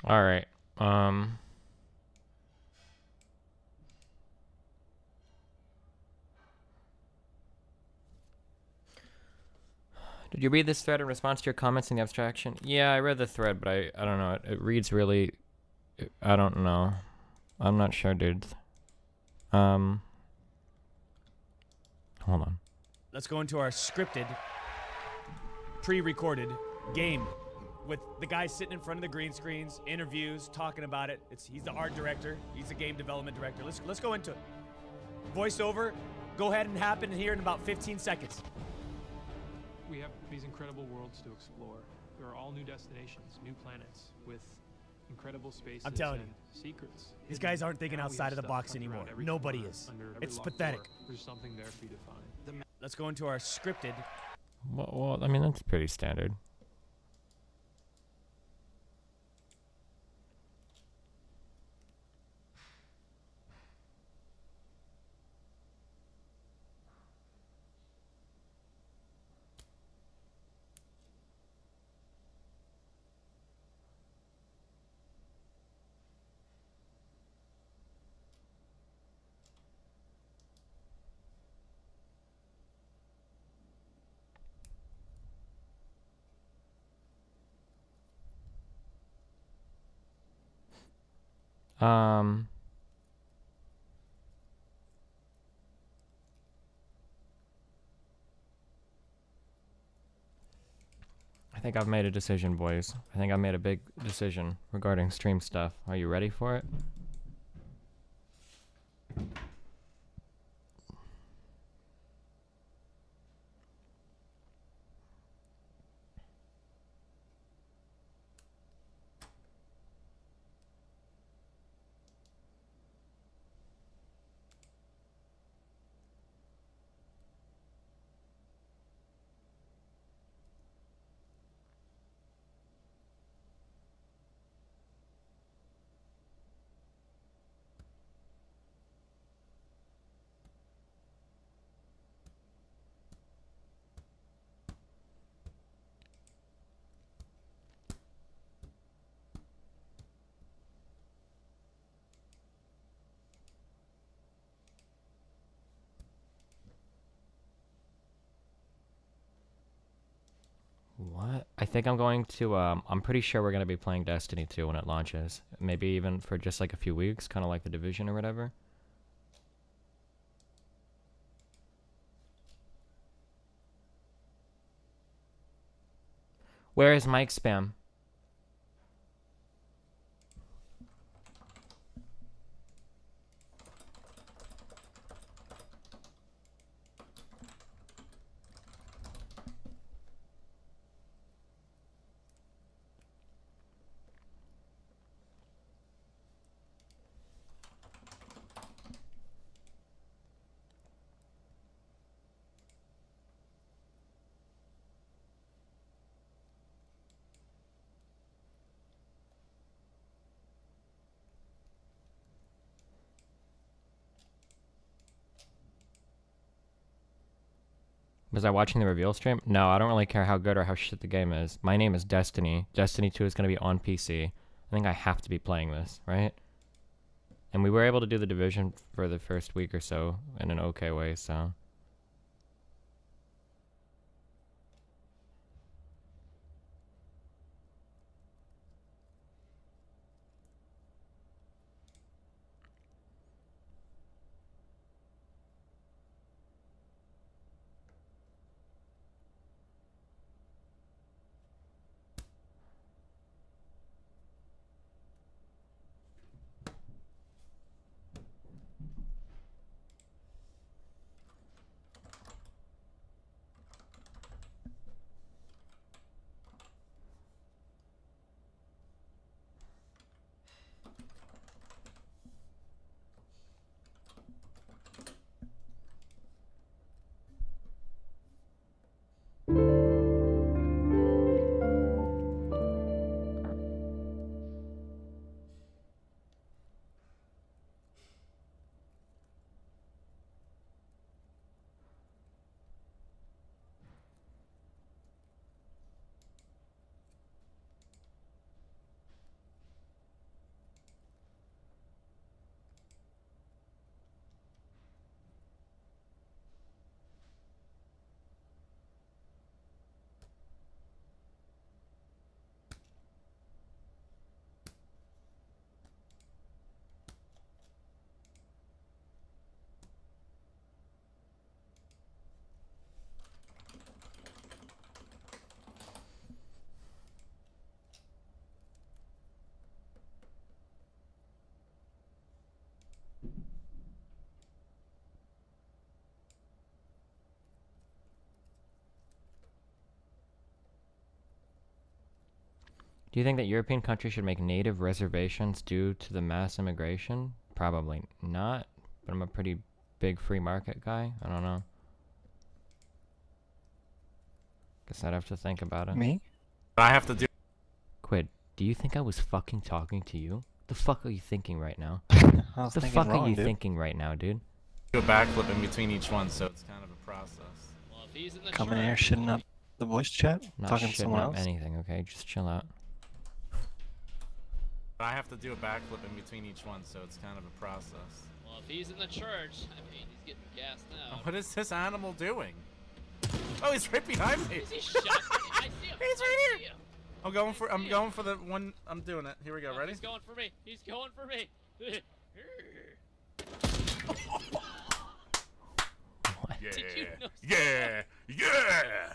All right. Did you read this thread in response to your comments in the abstraction? Yeah, I read the thread, but I don't know. It reads really. I don't know. I'm not sure, dude. Hold on. Let's go into our scripted, pre-recorded game with the guy sitting in front of the green screens, interviews, talking about it. He's the art director. He's the game development director. Let's go into it. Voiceover, go ahead and happen here in about 15 seconds. We have these incredible worlds to explore. There are all new destinations, new planets with incredible spaces. I'm telling and you, secrets. these guys aren't thinking Now we outside have of the stuff box tucked anymore. around every Nobody corner, is. under every It's locked pathetic. door. There's something there for you to find. Let's go into our scripted. Well, I mean, that's pretty standard. Um, I think I've made a decision, boys. I think I made a big decision regarding stream stuff. Are you ready for it? What? I think I'm going to, I'm pretty sure we're going to be playing Destiny 2 when it launches. Maybe even for just like a few weeks, kind of like The Division or whatever. Where is mic spam? Was I watching the reveal stream? No, I don't really care how good or how shit the game is. My name is Destiny. Destiny 2 is going to be on PC. I think I have to be playing this, right? And we were able to do the Division for the first week or so in an okay way, so... Do you think that European countries should make native reservations due to the mass immigration? Probably not, but I'm a pretty big free market guy. I don't know. Guess I'd have to think about it. Me? I have to do. Quid, do you think I was fucking talking to you? The fuck are you thinking right now? I was The thinking fuck wrong, are you dude. thinking right now, dude? Do a backflip in between each one, so it's kind of a process. Well, if he's in the Coming here, church, shitting up the voice chat, Not talking to shitting someone up else. anything, okay? Just chill out. But I have to do a backflip in between each one, so it's kind of a process. well, if he's in the church, I mean, he's getting gassed out. What is this animal doing? Oh, he's right behind me. Is he shot? I see him. He's I right see here. him. I'm going for the one. I'm doing it. Here we go. Oh, Ready? He's going for me. He's going for me. What? Yeah. Did you know Yeah. Yeah.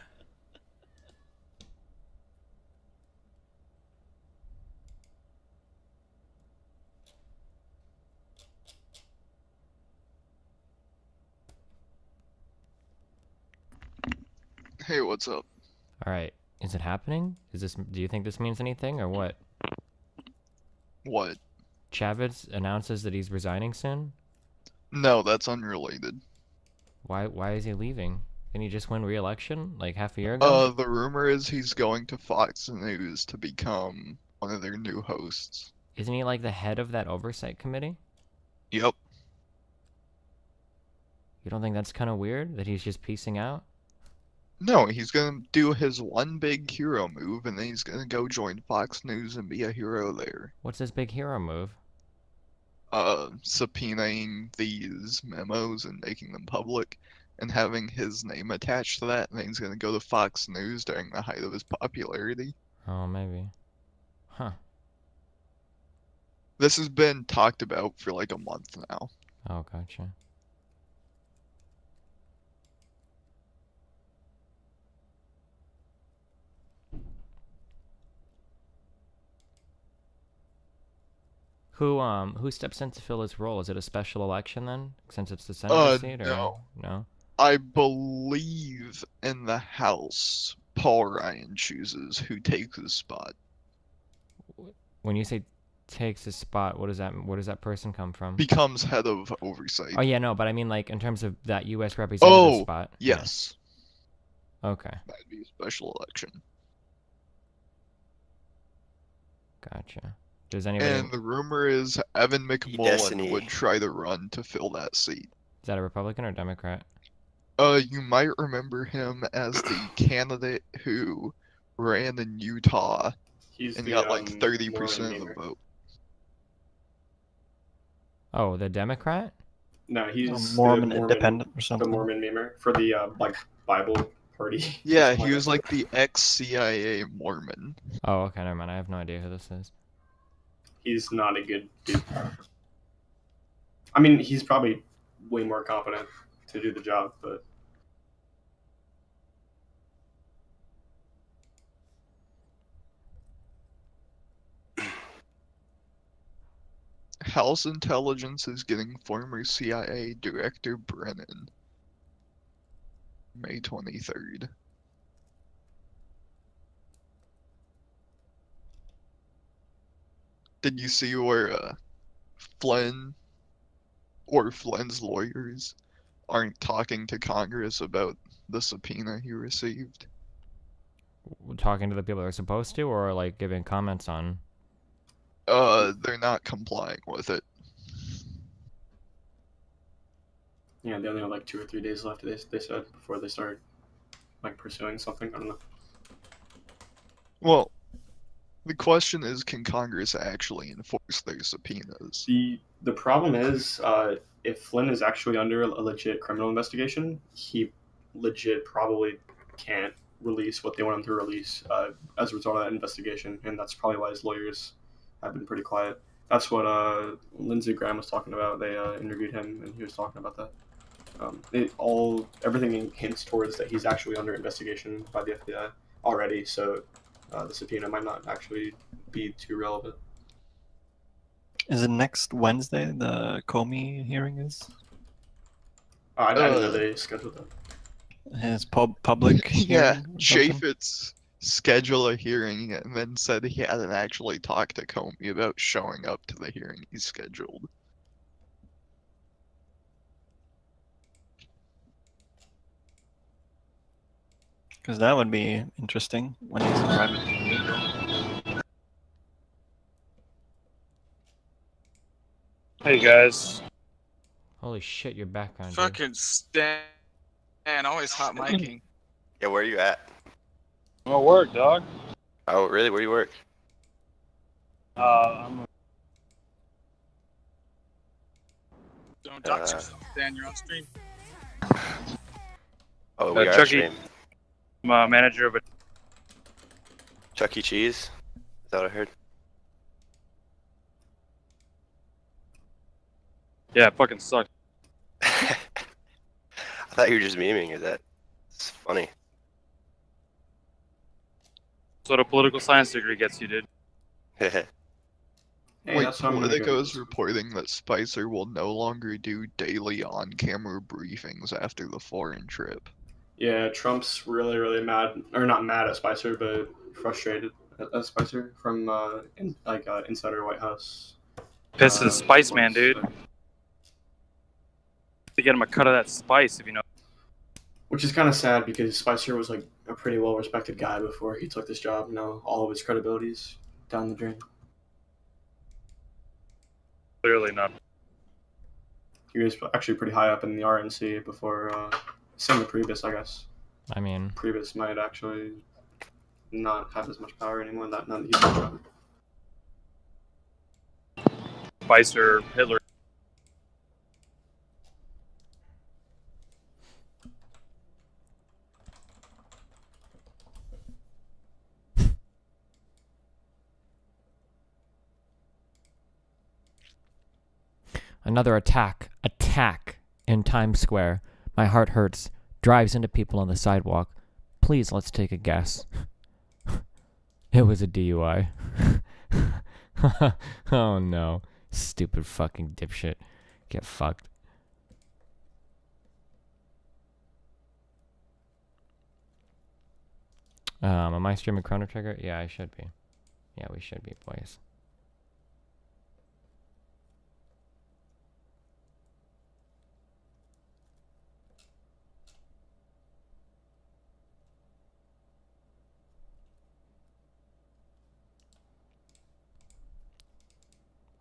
Hey, what's up? Alright, is it happening? Do you think this means anything, or what? What? Chavez announces that he's resigning soon? No, that's unrelated. Why is he leaving? Didn't he just win re-election, like half a year ago? The rumor is he's going to Fox News to become one of their new hosts. Isn't he like the head of that oversight committee? Yep. You don't think that's kind of weird, that he's just piecing out? No, he's gonna do his one big hero move, and then he's gonna go join Fox News and be a hero there. What's his big hero move? Subpoenaing these memos and making them public, and having his name attached to that, and then he's gonna go to Fox News during the height of his popularity. Oh, maybe. Huh. This has been talked about for like a month now. Oh, gotcha. Who steps in to fill his role? Is it a special election then, since it's the senator seat, or No. no? I believe in the House, Paul Ryan chooses who takes his spot. When you say takes his spot, what does that person come from? Becomes head of oversight. Oh yeah, no, but I mean like in terms of that U.S. representative Oh, spot. Yeah. yes. Okay, That'd be a special election. gotcha. Does anybody? And the rumor is Evan McMullen Destiny. would try to run to fill that seat. Is that a Republican or Democrat? You might remember him as the candidate who ran in Utah He's and the, got like Mormon 30% of the memer. vote. Oh, the Democrat? No, he's Mormon the independent or the something. Mormon memer for the like Bible party. Yeah, Something he like was that. like the ex-CIA Mormon. Oh, okay, never mind. I have no idea who this is. He's not a good dude. I mean, he's probably way more competent to do the job, but House Intelligence is getting former CIA Director Brennan. May 23rd. Did you see where Flynn or Flynn's lawyers aren't talking to Congress about the subpoena he received? Talking to the people they're supposed to, or like giving comments on? They're not complying with it. yeah, they only have like 2 or 3 days left. They said before they start like pursuing something. I don't know. Well, the question is, can Congress actually enforce their subpoenas? The problem is, if Flynn is actually under a legit criminal investigation, he legit probably can't release what they want him to release as a result of that investigation, and that's probably why his lawyers have been pretty quiet. That's what Lindsey Graham was talking about. They interviewed him, and he was talking about that. Everything hints towards that he's actually under investigation by the FBI already, so the subpoena might not actually be too relevant. Is it next Wednesday the Comey hearing is? I didn't know they scheduled that. His public Yeah, hearing or something? Chaffetz schedule a hearing and then said he hadn't actually talked to Comey about showing up to the hearing he scheduled. Because that would be interesting when he's a private. Hey guys. Holy shit, your background. Fucking Stan, always hot micing. Yeah, where are you at? I'm at work, dog. Oh, really? Where do you work? I'm Don't dox yourself, Stan. You're on stream. Oh, we are on Chucky. stream. I'm a manager of a. Chuck E. Cheese? Is that what I heard? Yeah, it fucking sucks. I thought you were just memeing. Is that? It's funny. That's what a political science degree gets you, dude. Wait, that's how I'm gonna Politico go. is reporting that Spicer will no longer do daily on-camera briefings after the foreign trip. Yeah, Trump's really mad, or not mad at Spicer, but frustrated at Spicer from Insider White House. Piss is Spice Man, dude. To get him a cut of that spice, if you know. Which is kind of sad because Spicer was like a pretty well-respected guy before he took this job. Now all of his credibility's down the drain. Clearly not. He was actually pretty high up in the RNC before. Same with Priebus, I guess. I mean, Priebus might actually not have as much power anymore. Now that he's in job. Spicer, Hitler. another attack in Times Square. My heart hurts. Drives into people on the sidewalk. Please, let's take a guess. It was a DUI. Oh no. Stupid fucking dipshit. Get fucked. Am I streaming Chrono Trigger? Yeah, I should be. Yeah, we should be, boys.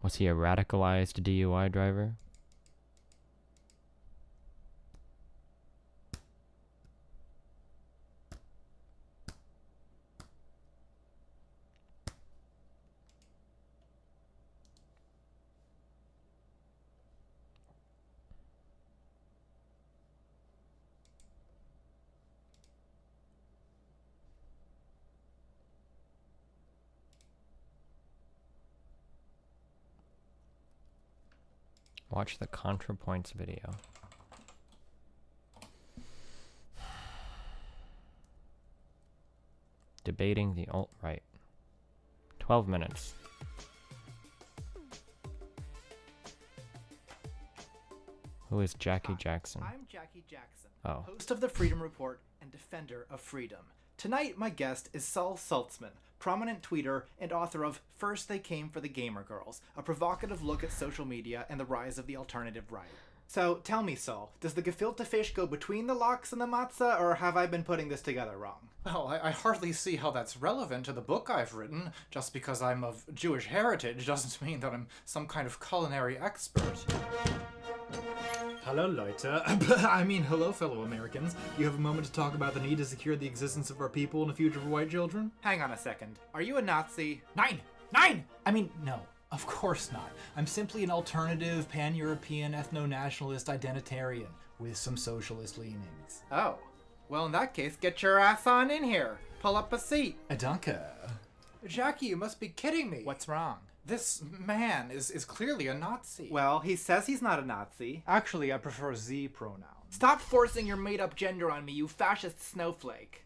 Was he a radicalized DUI driver? Watch the ContraPoints video. Debating the alt-right. 12 minutes. Who is Jackie Jackson? I'm Jackie Jackson, Oh. host of the Freedom Report and defender of freedom. Tonight, my guest is Saul Saltzman, prominent tweeter and author of First They Came for the Gamer Girls, a provocative look at social media and the rise of the alternative right. So, tell me, Saul, does the gefilte fish go between the lox and the matzah, or have I been putting this together wrong? Well, I hardly see how that's relevant to the book I've written. Just because I'm of Jewish heritage doesn't mean that I'm some kind of culinary expert. Hello, Leute. I mean, hello, fellow Americans. You have a moment to talk about the need to secure the existence of our people and a future for white children? Hang on a second. Are you a Nazi? Nine! Nine! I mean, no. Of course not. I'm simply an alternative, pan-European, ethno-nationalist identitarian with some socialist leanings. Oh. Well, in that case, get your ass on in here. Pull up a seat. Danke. Jackie, you must be kidding me. What's wrong? This man is clearly a Nazi. Well, he says he's not a Nazi. Actually, I prefer Z pronoun. Stop forcing your made-up gender on me, you fascist snowflake.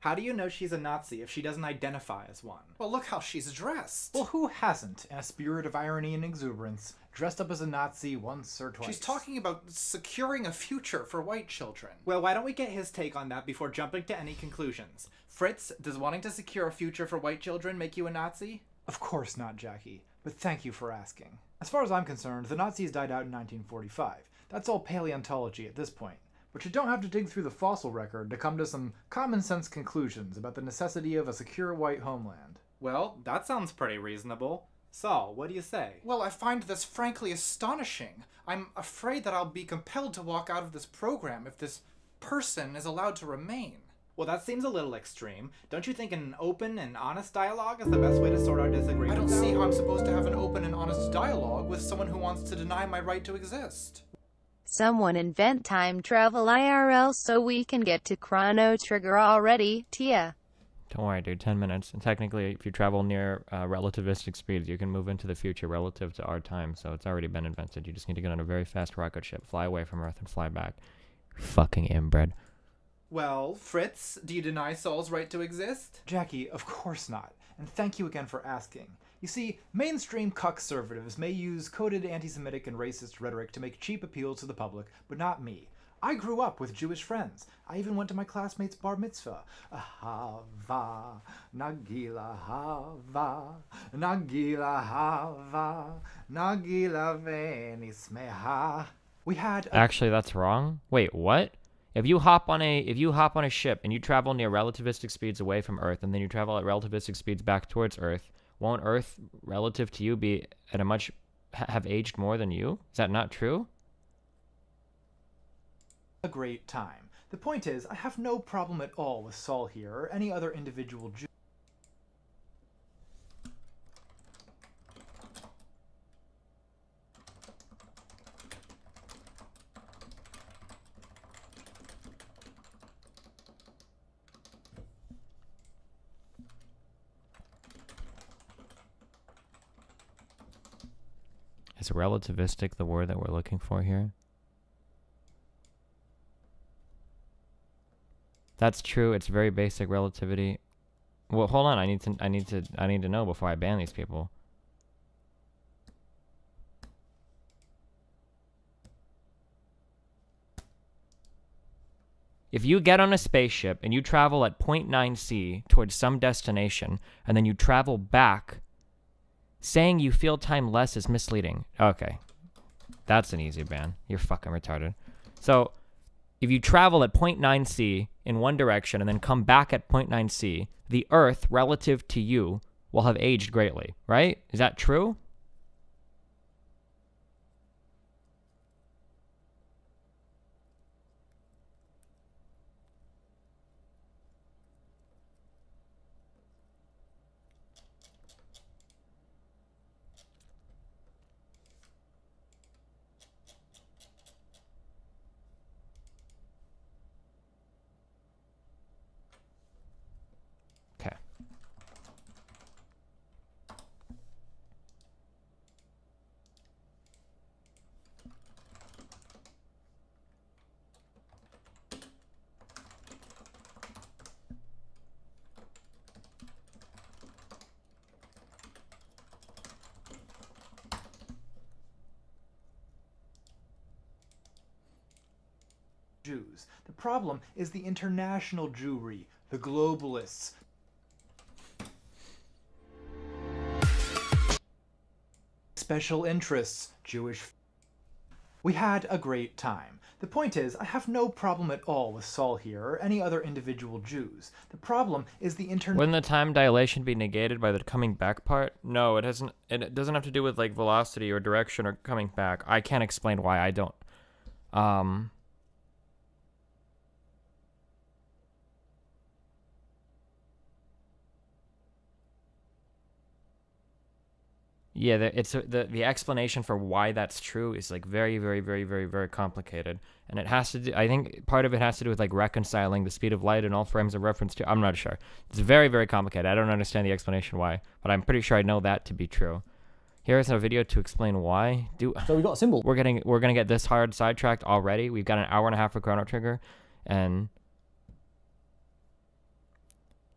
How do you know she's a Nazi if she doesn't identify as one? Well, look how she's dressed. Well, who hasn't, in a spirit of irony and exuberance, dressed up as a Nazi once or twice? She's talking about securing a future for white children. Well, why don't we get his take on that before jumping to any conclusions? Fritz, does wanting to secure a future for white children make you a Nazi? Of course not, Jackie, but thank you for asking. As far as I'm concerned, the Nazis died out in 1945. That's all paleontology at this point. But you don't have to dig through the fossil record to come to some common sense conclusions about the necessity of a secure white homeland. Well, that sounds pretty reasonable. Saul, what do you say? Well, I find this frankly astonishing. I'm afraid that I'll be compelled to walk out of this program if this person is allowed to remain. Well, that seems a little extreme. Don't you think an open and honest dialogue is the best way to sort our disagreements I don't out? see how I'm supposed to have an open and honest dialogue with someone who wants to deny my right to exist. Someone invent time travel IRL so we can get to Chrono Trigger already, Tia. Don't worry, dude. 10 minutes. And technically, if you travel near relativistic speeds, you can move into the future relative to our time. So it's already been invented. You just need to get on a very fast rocket ship, fly away from Earth, and fly back. Fucking inbred. Well, Fritz, do you deny Saul's right to exist? Jackie, of course not. And thank you again for asking. You see, mainstream conservatives may use coded anti-Semitic and racist rhetoric to make cheap appeals to the public, but not me. I grew up with Jewish friends. I even went to my classmate's bar mitzvah. Ahava, Nagila Hava, Nagila Hava, Nagila Venismeha. We had Actually, that's wrong. Wait, what? If you hop on a ship and you travel near relativistic speeds away from Earth, and then you travel at relativistic speeds back towards Earth, won't Earth relative to you be at a much have aged more than you? Is that not true? a great time. The point is, I have no problem at all with Saul here or any other individual Jew. Is relativistic the word that we're looking for here? That's true. It's very basic relativity. Well, hold on. I need to know before I ban these people. If you get on a spaceship and you travel at 0.9 C towards some destination, and then you travel back, saying you feel time less is misleading. Okay. That's an easy ban. You're fucking retarded. So, if you travel at 0.9 C in one direction and then come back at 0.9 C, the Earth, relative to you, will have aged greatly, right? Is that true? Jews. The problem is the international Jewry, the globalists. Special interests, Jewish. We had a great time. The point is, I have no problem at all with Saul here or any other individual Jews. The problem is the Wouldn't the time dilation be negated by the coming back part? No, it hasn't. It doesn't have to do with like velocity or direction or coming back. I can't explain why I don't. Yeah, the explanation for why that's true is like very, very, very, very, very complicated, and it has to do. I think part of it has to do with like reconciling the speed of light in all frames of reference to. I'm not sure. It's very, very complicated. I don't understand the explanation why, but I'm pretty sure I know that to be true. Here is a video to explain why. So we got a symbol. We're gonna get this hard sidetracked already. We've got an hour and a half for Chrono Trigger, and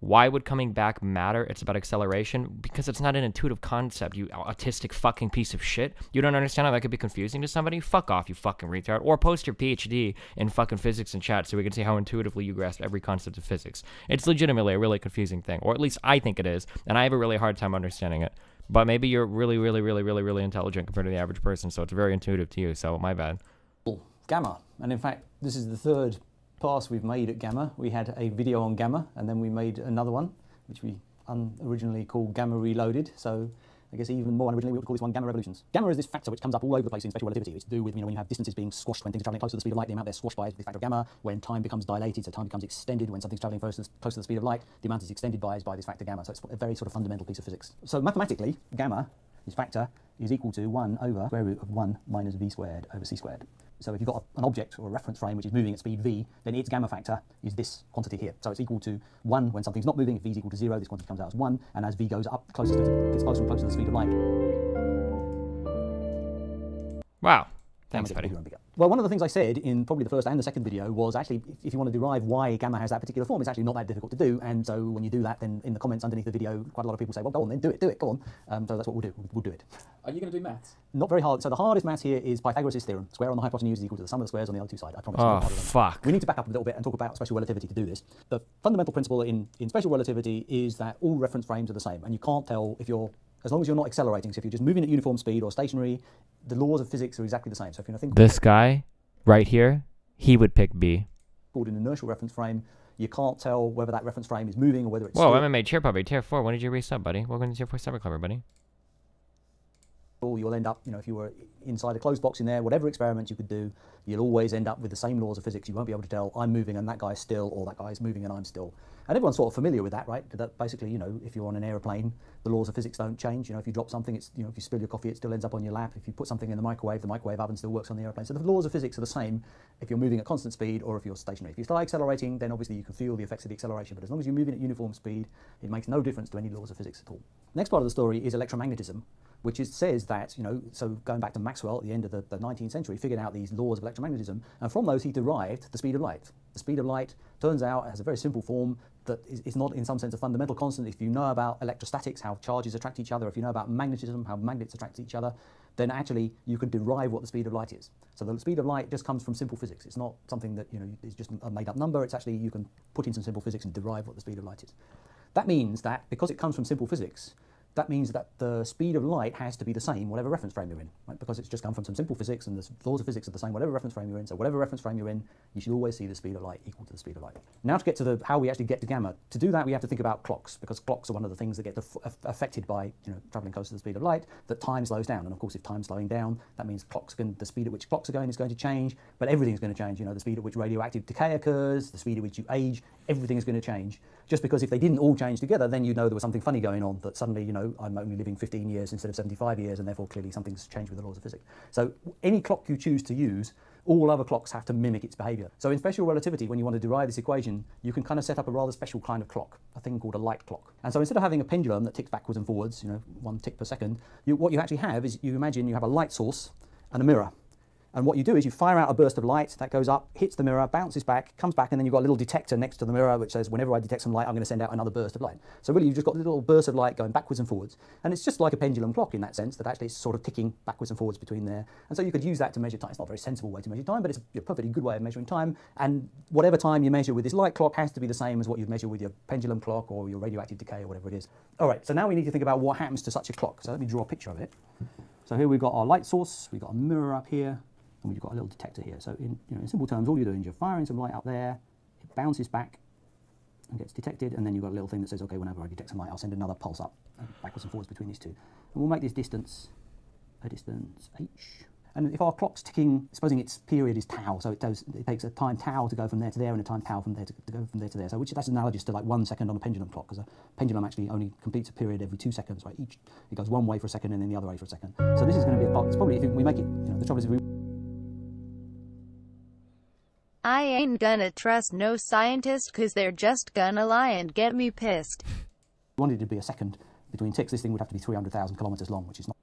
Why would coming back matter? It's about acceleration because it's not an intuitive concept, you autistic fucking piece of shit. You don't understand how that could be confusing to somebody? Fuck off, you fucking retard. Or post your PhD in fucking physics in chat so we can see how intuitively you grasp every concept of physics. It's legitimately a really confusing thing, or at least I think it is, and I have a really hard time understanding it. But maybe you're really intelligent compared to the average person, so it's very intuitive to you, so my bad. Gamma, and in fact, this is the third pass we've made at Gamma. We had a video on Gamma, and then we made another one, which we originally called Gamma Reloaded. So I guess even more originally we would call this one Gamma Revolutions. Gamma is this factor which comes up all over the place in special relativity. It's to do with, when you have distances being squashed, when things are traveling close to the speed of light, the amount they're squashed by is the factor of gamma. When time becomes dilated, so time becomes extended, when something's traveling close to the speed of light, the amount it's extended by is by this factor gamma. So it's a very sort of fundamental piece of physics. So mathematically, gamma, this factor, is equal to 1 over square root of 1 minus v squared over c squared. So if you've got an object or a reference frame which is moving at speed v, then its gamma factor is this quantity here. So it's equal to 1 when something's not moving. If v is equal to 0, this quantity comes out as 1. And as v goes up, gets closer and closer to the speed of light. Wow. Thanks, buddy. Well, one of the things I said in probably the first and the second video was actually, if you want to derive why gamma has that particular form, it's actually not that difficult to do. And so when you do that, then in the comments underneath the video, quite a lot of people say, well, go on then, do it, go on. So that's what we'll do. We'll do it. Are you going to do maths? Not very hard. So the hardest maths here is Pythagoras' theorem. Square on the hypotenuse is equal to the sum of the squares on the other two sides. I promise. Oh, fuck. We need to back up a little bit and talk about special relativity to do this. The fundamental principle in special relativity is that all reference frames are the same. And you can't tell if you're, as long as you're not accelerating, so if you're just moving at uniform speed or stationary, the laws of physics are exactly the same. So if you think this guy right here, he would pick B. Called an inertial reference frame, you can't tell whether that reference frame is moving or whether it's Whoa, MMA Cheer Puppy, Tier 4, when did you resub, buddy? Welcome to Tier 4 Cyber Clever, buddy. You'll end up, if you were inside a closed box in there, whatever experiment you could do, you'll always end up with the same laws of physics. You won't be able to tell I'm moving and that guy's still, or that guy's moving and I'm still. And everyone's sort of familiar with that, right? That basically, if you're on an aeroplane, the laws of physics don't change. If you drop something, it's, if you spill your coffee, it still ends up on your lap. If you put something in the microwave oven still works on the aeroplane. So the laws of physics are the same if you're moving at constant speed or if you're stationary. If you start accelerating, then obviously you can feel the effects of the acceleration. But as long as you're moving at uniform speed, it makes no difference to any laws of physics at all. Next part of the story is electromagnetism, which says that, so going back to Maxwell at the end of the 19th century, figured out these laws of electromagnetism, and from those he derived the speed of light. The speed of light, turns out, has a very simple form that is not in some sense a fundamental constant. If you know about electrostatics, how charges attract each other, if you know about magnetism, how magnets attract each other, then actually you can derive what the speed of light is. So the speed of light just comes from simple physics. It's not something that is just a made-up number. It's actually, you can put in some simple physics and derive what the speed of light is. That means that because it comes from simple physics, that means that the speed of light has to be the same whatever reference frame you're in, right? Because it's just come from some simple physics, and the laws of physics are the same whatever reference frame you're in. So whatever reference frame you're in, you should always see the speed of light equal to the speed of light. Now to get to how we actually get to gamma. To do that, we have to think about clocks, because clocks are one of the things that get affected by traveling close to the speed of light. That time slows down, and of course, if time's slowing down, that means the speed at which clocks are going is going to change. But everything's going to change. The speed at which radioactive decay occurs, the speed at which you age, everything is going to change. Just because if they didn't all change together, then there was something funny going on, that suddenly, I'm only living 15 years instead of 75 years, and therefore clearly something's changed with the laws of physics. So any clock you choose to use, all other clocks have to mimic its behavior. So in special relativity, when you want to derive this equation, you can kind of set up a rather special kind of clock, a thing called a light clock. And so instead of having a pendulum that ticks backwards and forwards, 1 tick per second, what you actually have is, you imagine you have a light source and a mirror. And what you do is you fire out a burst of light that goes up, hits the mirror, bounces back, comes back, and then you've got a little detector next to the mirror which says, whenever I detect some light, I'm going to send out another burst of light. So really, you've just got little bursts of light going backwards and forwards. And it's just like a pendulum clock in that sense, that actually it's sort of ticking backwards and forwards between there. And so you could use that to measure time. It's not a very sensible way to measure time, but it's a perfectly good way of measuring time. And whatever time you measure with this light clock has to be the same as what you'd measure with your pendulum clock or your radioactive decay or whatever it is. All right, so now we need to think about what happens to such a clock. So let me draw a picture of it. So here we've got our light source, we've got a mirror up here, and we've got a little detector here. So in simple terms, all you're doing is you're firing some light up there, it bounces back and gets detected, and then you've got a little thing that says, okay, whenever I detect some light, I'll send another pulse up, backwards and forwards between these two. And we'll make this distance a distance h. And if our clock's ticking, supposing its period is tau, so it takes a time tau to go from there to there and a time tau from there to go from there to there. So that's analogous to like 1 second on a pendulum clock, because a pendulum actually only completes a period every 2 seconds, right? It goes one way for a second and then the other way for a second. So this is going to be it's probably, if we make it, the trouble is if we I ain't gonna trust no scientist, 'cause they're just gonna lie and get me pissed. If we wanted it to be a second between ticks, this thing would have to be 300,000 kilometers long, which is not.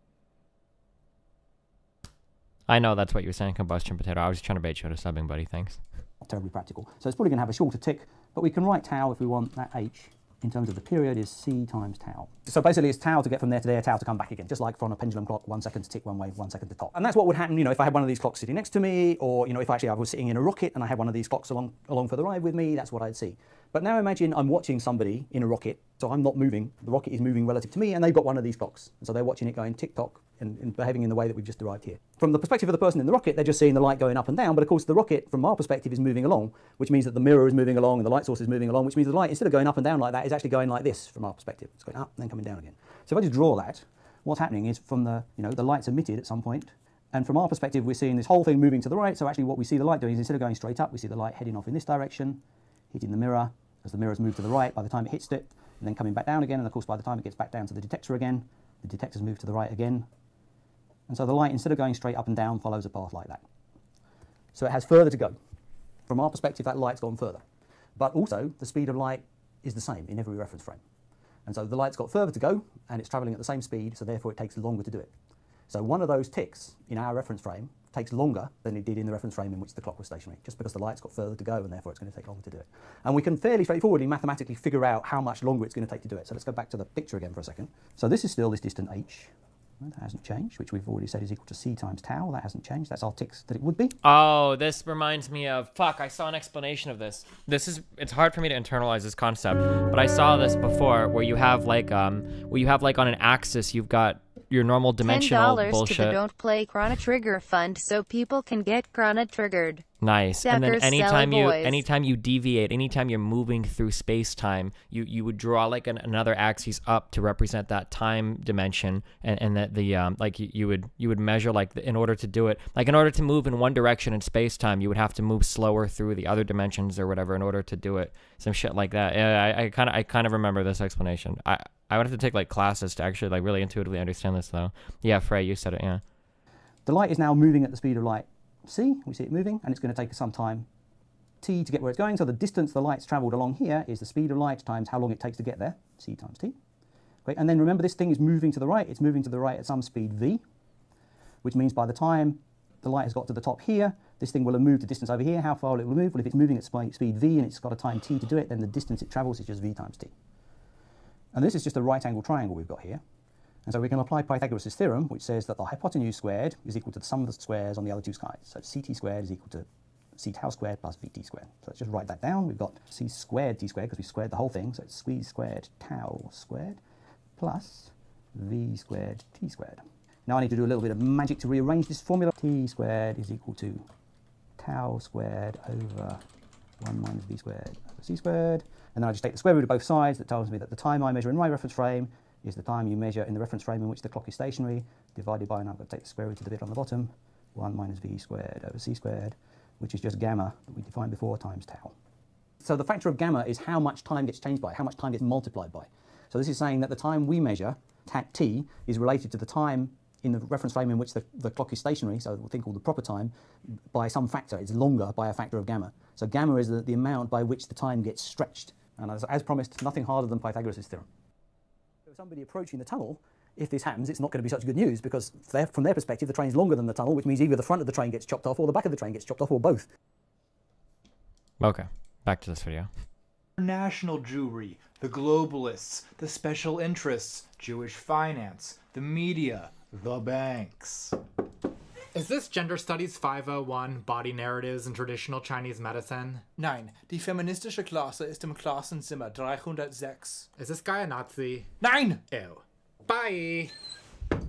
I know that's what you were saying, combustion potato. I was just trying to bait you into subbing, buddy. Thanks. Not terribly practical. So it's probably going to have a shorter tick, but we can write tau if we want that h in terms of the period is c times tau. So basically it's tau to get from there to there, tau to come back again, just like from a pendulum clock, 1 second to tick one way, 1 second to top. And that's what would happen, you know, if I had one of these clocks sitting next to me, or, you know, if actually I was sitting in a rocket and I had one of these clocks along for the ride with me, that's what I'd see. But now imagine I'm watching somebody in a rocket, so I'm not moving, the rocket is moving relative to me, and they've got one of these clocks. And so they're watching it going tick-tock and behaving in the way that we've just derived here. From the perspective of the person in the rocket, they're just seeing the light going up and down, but of course the rocket, from our perspective, is moving along, which means that the mirror is moving along and the light source is moving along, which means the light, instead of going up and down like that, is actually going like this from our perspective. It's going up and then coming down again. So if I just draw that, what's happening is from the, you know, the light's emitted at some point, and from our perspective, we're seeing this whole thing moving to the right, so actually what we see the light doing is instead of going straight up, we see the light heading off in this direction, hitting the mirror, as the mirror's moved to the right by the time it hits it, and then coming back down again, and of course by the time it gets back down to the detector again, the detector's moved to the right again. And so the light, instead of going straight up and down, follows a path like that. So it has further to go. From our perspective, that light's gone further. But also, the speed of light is the same in every reference frame. And so the light's got further to go, and it's travelling at the same speed, so therefore it takes longer to do it. So one of those ticks in our reference frame takes longer than it did in the reference frame in which the clock was stationary, just because the light's got further to go, and therefore it's going to take longer to do it. And we can fairly straightforwardly mathematically figure out how much longer it's going to take to do it. So let's go back to the picture again for a second. So this is still this distant h. That hasn't changed, which we've already said is equal to c times tau. That hasn't changed. That's our ticks that it would be. Oh, this reminds me of, fuck, I saw an explanation of this. It's hard for me to internalize this concept, but I saw this before where you have like, on an axis, you've got your normal dimensional $10 bullshit. to the Don't Play Chrono Trigger Fund so people can get Chrono Triggered. Nice. And then Suckers, anytime silly you deviate, anytime you're moving through space-time, you would draw like another axis up to represent that time dimension, and that like you would measure like in order to do it, like in order to move in one direction in space-time, you would have to move slower through the other dimensions or whatever in order to do it. Some shit like that. Yeah, I kind of remember this explanation. I would have to take like classes to actually like really intuitively understand this though. Yeah, Frey, you said it. Yeah. The light is now moving at the speed of light c. We see it moving, and it's going to take some time t to get where it's going. So the distance the light's travelled along here is the speed of light times how long it takes to get there, c times t. Great. And then remember, this thing is moving to the right. It's moving to the right at some speed v, which means by the time the light has got to the top here, this thing will have moved the distance over here. How far will it move? Well, if it's moving at speed v and it's got a time t to do it, then the distance it travels is just v times t. And this is just a right-angled triangle we've got here. And so we can apply Pythagoras' theorem, which says that the hypotenuse squared is equal to the sum of the squares on the other two sides. So ct squared is equal to c tau squared plus vt squared. So let's just write that down. We've got c squared t squared because we squared the whole thing. So it's squeeze squared tau squared plus v squared t squared. Now I need to do a little bit of magic to rearrange this formula. T squared is equal to tau squared over 1 minus v squared over c squared. And then I just take the square root of both sides. That tells me that the time I measure in my reference frame is the time you measure in the reference frame in which the clock is stationary, divided by, and I've got to take the square root of the bit on the bottom, 1 minus v squared over c squared, which is just gamma that we defined before, times tau. So the factor of gamma is how much time gets changed by, how much time gets multiplied by. So this is saying that the time we measure, t, is related to the time in the reference frame in which the clock is stationary, so the thing called the proper time, by some factor. It's longer by a factor of gamma. So gamma is the amount by which the time gets stretched. And as promised, nothing harder than Pythagoras' theorem. So somebody approaching the tunnel, if this happens, it's not going to be such good news, because from their perspective, the train's longer than the tunnel, which means either the front of the train gets chopped off or the back of the train gets chopped off, or both. Okay, back to this video. National Jewry, the globalists, the special interests, Jewish finance, the media, the banks. Is this Gender Studies 501, Body Narratives in Traditional Chinese Medicine? Nein, die feministische Klasse ist im Klassenzimmer 306. Is this guy a Nazi? Nein! Ew. Bye!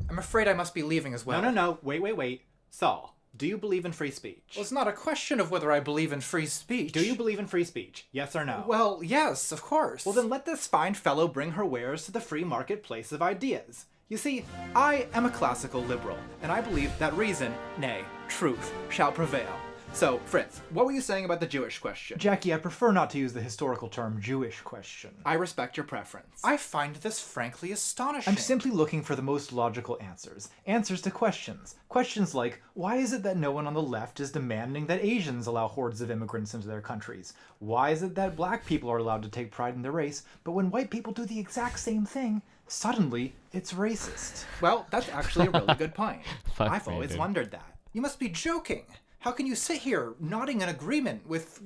I'm afraid I must be leaving as well. No. Wait. Saul, do you believe in free speech? Well, it's not a question of whether I believe in free speech. Do you believe in free speech? Yes or no? Well, yes, of course. Well, then let this fine fellow bring her wares to the free marketplace of ideas. You see, I am a classical liberal, and I believe that reason, nay, truth, shall prevail. So, Fritz, what were you saying about the Jewish question? Jackie, I prefer not to use the historical term Jewish question. I respect your preference. I find this frankly astonishing. I'm simply looking for the most logical answers. Answers to questions. Questions like, why is it that no one on the left is demanding that Asians allow hordes of immigrants into their countries? Why is it that black people are allowed to take pride in their race, but when white people do the exact same thing, suddenly it's racist? Well, that's actually a really good point. I've always dude. wondered that. You must be joking. How can you sit here nodding in agreement with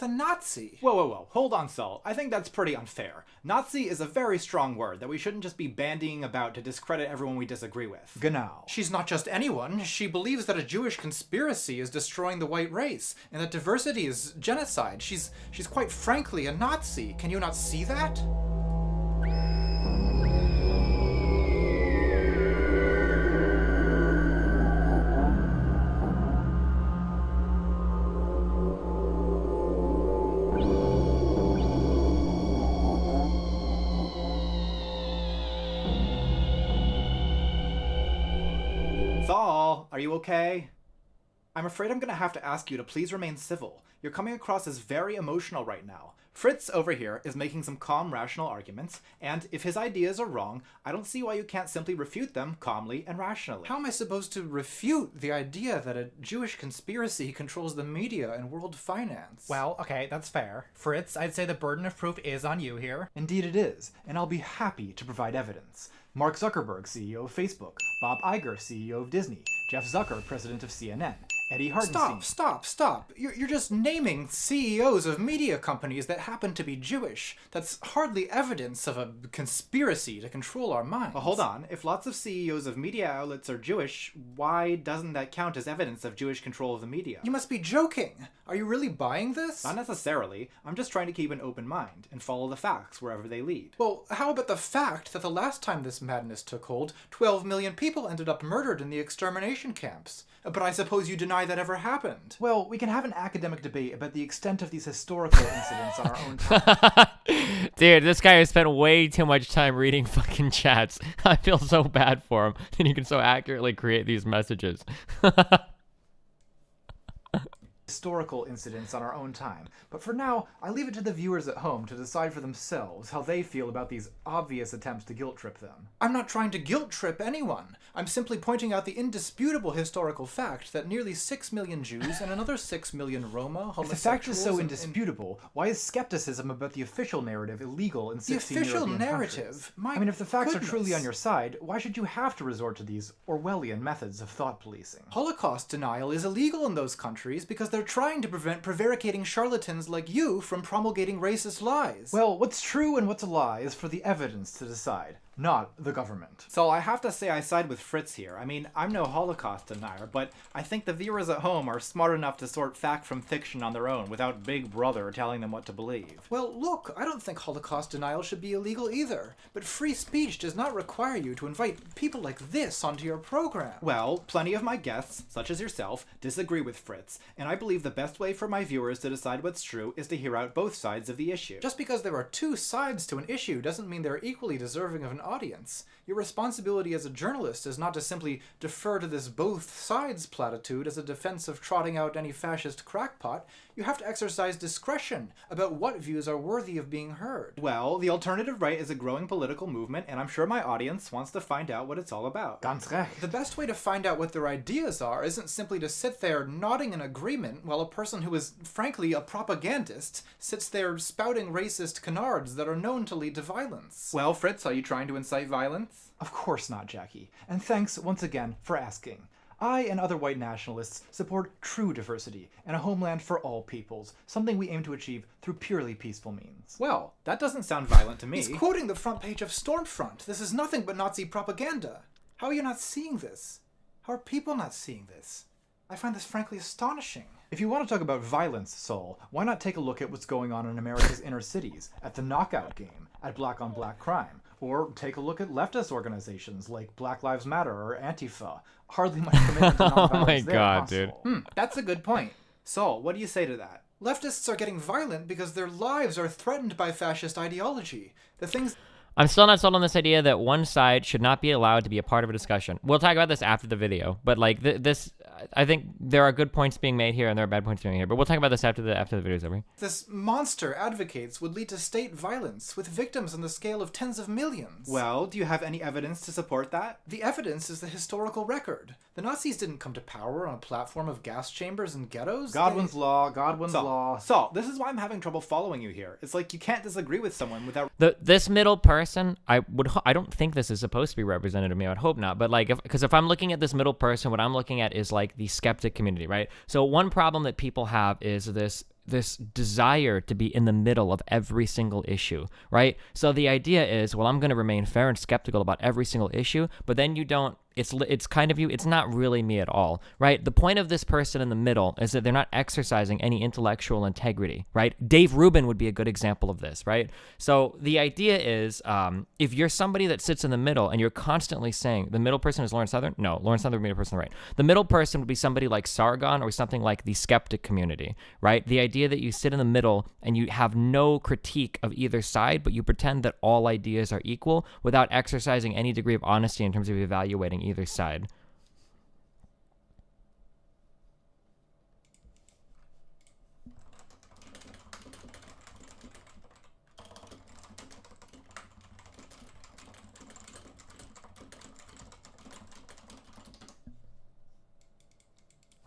a Nazi? Whoa, whoa, whoa. Hold on, Saul. I think that's pretty unfair. Nazi is a very strong word that we shouldn't just be bandying about to discredit everyone we disagree with. Genau. She's not just anyone. She believes that a Jewish conspiracy is destroying the white race, and that diversity is genocide. She's quite frankly a Nazi. Can you not see that? Saul, are you okay? I'm afraid I'm gonna have to ask you to please remain civil. You're coming across as very emotional right now. Fritz over here is making some calm, rational arguments, and if his ideas are wrong, I don't see why you can't simply refute them calmly and rationally. How am I supposed to refute the idea that a Jewish conspiracy controls the media and world finance? Well, okay, that's fair. Fritz, I'd say the burden of proof is on you here. Indeed it is, and I'll be happy to provide evidence. Mark Zuckerberg, CEO of Facebook. Bob Iger, CEO of Disney. Jeff Zucker, president of CNN. Eddie Hartenstein. Stop. You're just naming CEOs of media companies that happen to be Jewish. That's hardly evidence of a conspiracy to control our minds. Well, hold on. If lots of CEOs of media outlets are Jewish, why doesn't that count as evidence of Jewish control of the media? You must be joking. Are you really buying this? Not necessarily. I'm just trying to keep an open mind and follow the facts wherever they lead. Well, how about the fact that the last time this madness took hold, 12 million people ended up murdered in the extermination camps? But I suppose you deny that ever happened. Well, we can have an academic debate about the extent of these historical incidents on our own time. Dude, this guy has spent way too much time reading fucking chats. I feel so bad for him. And he can so accurately create these messages. Historical incidents on our own time. But for now, I leave it to the viewers at home to decide for themselves how they feel about these obvious attempts to guilt trip them. I'm not trying to guilt trip anyone. I'm simply pointing out the indisputable historical fact that nearly 6 million Jews and another 6 million Roma, homosexuals... If the fact is so indisputable, why is skepticism about the official narrative illegal in 16 European countries? The official narrative? I mean, if the facts are truly on your side, why should you have to resort to these Orwellian methods of thought policing? Holocaust denial is illegal in those countries because they're trying to prevent prevaricating charlatans like you from promulgating racist lies. Well, what's true and what's a lie is for the evidence to decide, not the government. So I have to say I side with Fritz here. I mean, I'm no Holocaust denier, but I think the viewers at home are smart enough to sort fact from fiction on their own without Big Brother telling them what to believe. Well, look, I don't think Holocaust denial should be illegal either, but free speech does not require you to invite people like this onto your program. Well, plenty of my guests, such as yourself, disagree with Fritz, and I believe the best way for my viewers to decide what's true is to hear out both sides of the issue. Just because there are two sides to an issue doesn't mean they're equally deserving of an audience. Your responsibility as a journalist is not to simply defer to this both sides platitude as a defense of trotting out any fascist crackpot. You have to exercise discretion about what views are worthy of being heard. Well, the alternative right is a growing political movement, and I'm sure my audience wants to find out what it's all about. Ganz recht. The best way to find out what their ideas are isn't simply to sit there nodding in agreement while a person who is, frankly, a propagandist sits there spouting racist canards that are known to lead to violence. Well, Fritz, are you trying to incite violence? Of course not, Jackie. And thanks once again for asking. I and other white nationalists support true diversity and a homeland for all peoples, something we aim to achieve through purely peaceful means. Well, that doesn't sound violent to me. He's quoting the front page of Stormfront. This is nothing but Nazi propaganda. How are you not seeing this? How are people not seeing this? I find this frankly astonishing. If you want to talk about violence, Saul, why not take a look at what's going on in America's inner cities, at the Knockout Game, at Black on Black Crime, or take a look at leftist organizations like Black Lives Matter or Antifa. Hardly much commitment to nonviolence Oh my there, god, Saul? dude. That's a good point. Saul, what do you say to that? Leftists are getting violent because their lives are threatened by fascist ideology. The things... I'm still not sold on this idea that one side should not be allowed to be a part of a discussion. We'll talk about this after the video, but like this, I think there are good points being made here and there are bad points being made here, but we'll talk about this after the video's over. This monster advocates would lead to state violence with victims on the scale of tens of millions. Well, do you have any evidence to support that? The evidence is the historical record. The Nazis didn't come to power on a platform of gas chambers and ghettos. Godwin's law, Godwin's law. Saul, this is why I'm having trouble following you here. It's like you can't disagree with someone without... This middle person, I don't think this is supposed to be representative of me. I would hope not. But like, because if I'm looking at this middle person, what I'm looking at is like the the skeptic community, right? So one problem that people have is this desire to be in the middle of every single issue, right? So the idea is, well, I'm going to remain fair and skeptical about every single issue, but then you don't, it's kind of you, it's not really me at all, right? The point of this person in the middle is that they're not exercising any intellectual integrity, right? Dave Rubin would be a good example of this, right? So the idea is, if you're somebody that sits in the middle and you're constantly saying, the middle person is Lawrence Southern? No, Lawrence Southern would be the person on the right. The middle person would be somebody like Sargon or something like the skeptic community, right? The idea that you sit in the middle and you have no critique of either side, but you pretend that all ideas are equal without exercising any degree of honesty in terms of evaluating either side.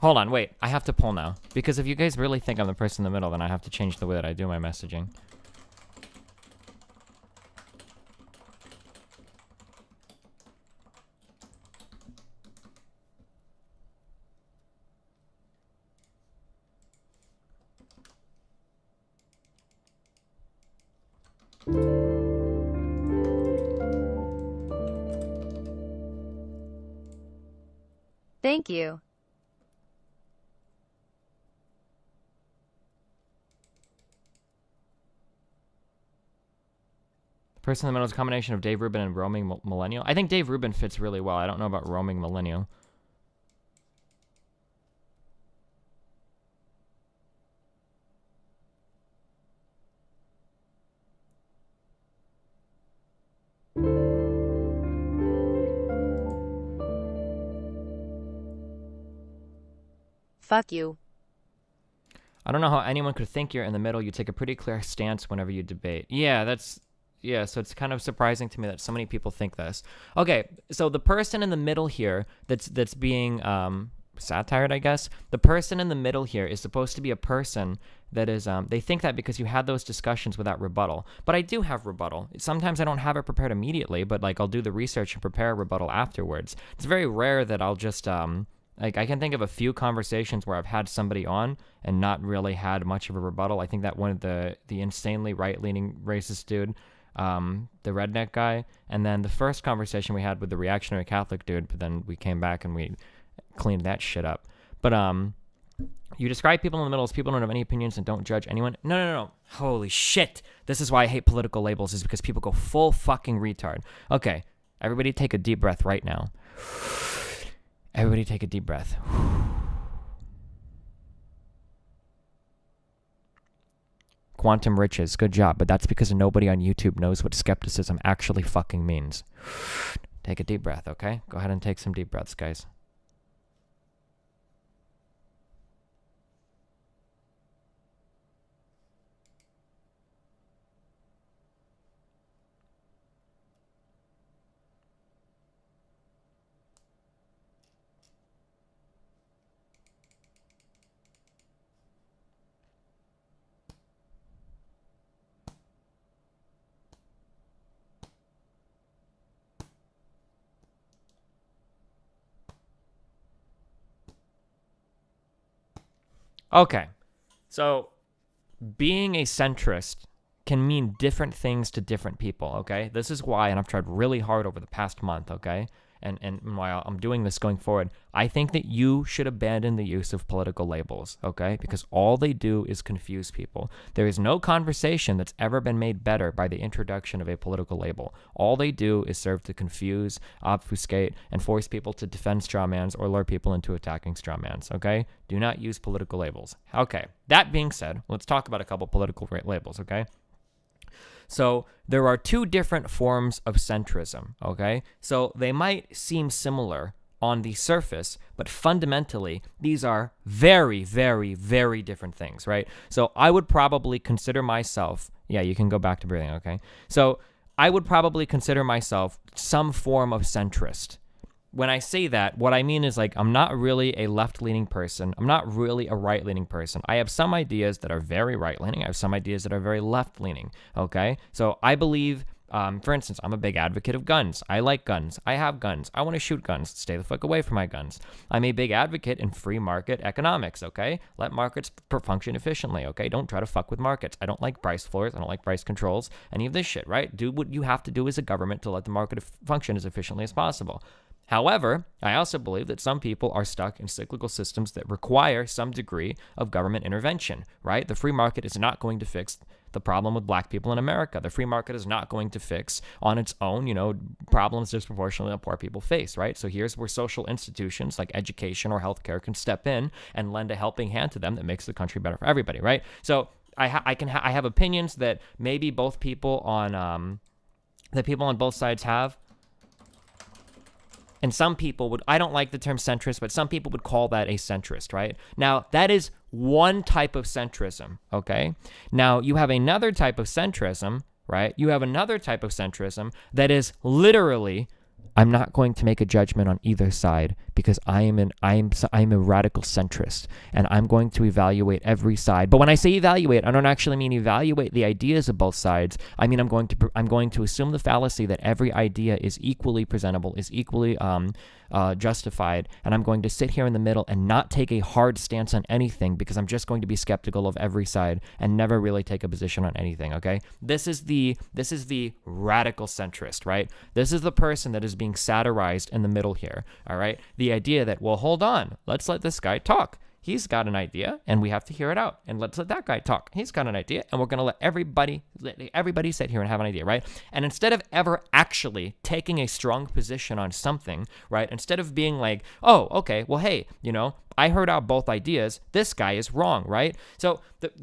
Hold on, wait. I have to pull now. Because if you guys really think I'm the person in the middle, then I have to change the way that I do my messaging. Thank you. The person in the middle is a combination of Dave Rubin and roaming millennial. I think Dave Rubin fits really well. I don't know about roaming millennial. Fuck you. I don't know how anyone could think you're in the middle. You take a pretty clear stance whenever you debate. Yeah, so it's kind of surprising to me that so many people think this. Okay, so the person in the middle here that's being satired, I guess. The person in the middle here is supposed to be a person that is, they think that because you had those discussions without rebuttal. But I do have rebuttal. Sometimes I don't have it prepared immediately, but like I'll do the research and prepare a rebuttal afterwards. It's very rare that I'll just, like, I can think of a few conversations where I've had somebody on and not really had much of a rebuttal. I think that one of the insanely right-leaning racist dude, the redneck guy, and then the first conversation we had with the reactionary Catholic dude, but then we came back and we cleaned that shit up. But you describe people in the middle as people who don't have any opinions and don't judge anyone. No. Holy shit. This is why I hate political labels, is because people go full fucking retard. Okay, everybody take a deep breath right now. Everybody take a deep breath. Quantum riches, good job, but that's because nobody on YouTube knows what skepticism actually fucking means. Take a deep breath, okay? Go ahead and take some deep breaths, guys. Okay, so being a centrist can mean different things to different people, okay? This is why, and I've tried really hard over the past month, okay? And while I'm doing this going forward, I think that you should abandon the use of political labels, okay? Because all they do is confuse people. There is no conversation that's ever been made better by the introduction of a political label. All they do is serve to confuse, obfuscate, and force people to defend strawmans or lure people into attacking strawmans, okay? Do not use political labels. Okay, that being said, let's talk about a couple political labels, okay? So there are two different forms of centrism, okay? So they might seem similar on the surface, but fundamentally, these are very, very, very different things, right? So I would probably consider myself, yeah, you can go back to breathing, okay? So I would probably consider myself some form of centrist. When I say that, what I mean is, like, I'm not really a left-leaning person. I'm not really a right-leaning person. I have some ideas that are very right-leaning. I have some ideas that are very left-leaning, okay? So I believe For instance, I'm a big advocate of guns. I like guns. I have guns. I want to shoot guns. Stay the fuck away from my guns. I'm a big advocate in free market economics, okay? Let markets function efficiently, okay? Don't try to fuck with markets. I don't like price floors. I don't like price controls, any of this shit, right? Do what you have to do as a government to let the market function as efficiently as possible. However, I also believe that some people are stuck in cyclical systems that require some degree of government intervention, right? The free market is not going to fix the problem with black people in America. The free market is not going to fix on its own, you know, problems disproportionately that poor people face, right? So here's where social institutions like education or healthcare can step in and lend a helping hand to them that makes the country better for everybody, right? So I have opinions that maybe both people on that people on both sides have. And some people would, I don't like the term centrist, but some people would call that a centrist, right? Now, that is one type of centrism, okay? Now, you have another type of centrism, right? You have another type of centrism that is literally, I'm not going to make a judgment on either side because I'm a radical centrist and I'm going to evaluate every side. But when I say evaluate, I don't actually mean evaluate the ideas of both sides. I mean I'm going to assume the fallacy that every idea is equally presentable, is equally justified, and I'm going to sit here in the middle and not take a hard stance on anything because I'm just going to be skeptical of every side and never really take a position on anything, okay? This is the radical centrist, right? This is the person that is being satirized in the middle here, all right? The idea that, well, hold on, let's let this guy talk. He's got an idea, and we have to hear it out. And let's let that guy talk. He's got an idea, and we're going to let everybody sit here and have an idea, right? And instead of ever actually taking a strong position on something, right? Instead of being like, oh, okay, well, hey, you know, I heard out both ideas. This guy is wrong, right? So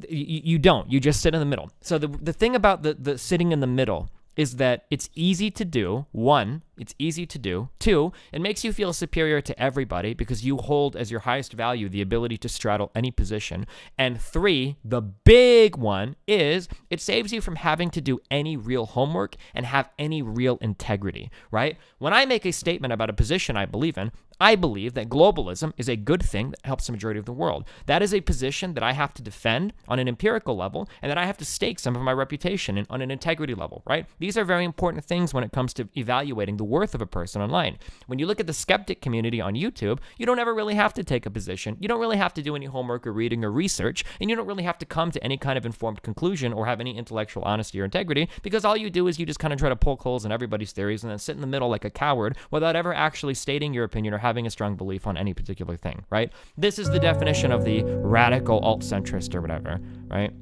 you don't. You just sit in the middle. So the thing about the sitting in the middle is that it's easy to do. One, it's easy to do. Two, it makes you feel superior to everybody because you hold as your highest value the ability to straddle any position. And three, the big one is it saves you from having to do any real homework and have any real integrity, right? When I make a statement about a position I believe in, I believe that globalism is a good thing that helps the majority of the world. That is a position that I have to defend on an empirical level and that I have to stake some of my reputation on an integrity level, right? These are very important things when it comes to evaluating the worth of a person online. When you look at the skeptic community on YouTube, you don't ever really have to take a position. You don't really have to do any homework or reading or research, and you don't really have to come to any kind of informed conclusion or have any intellectual honesty or integrity because all you do is you just kind of try to poke holes in everybody's theories and then sit in the middle like a coward without ever actually stating your opinion or having a strong belief on any particular thing, right? This is the definition of the radical alt-centrist or whatever, right?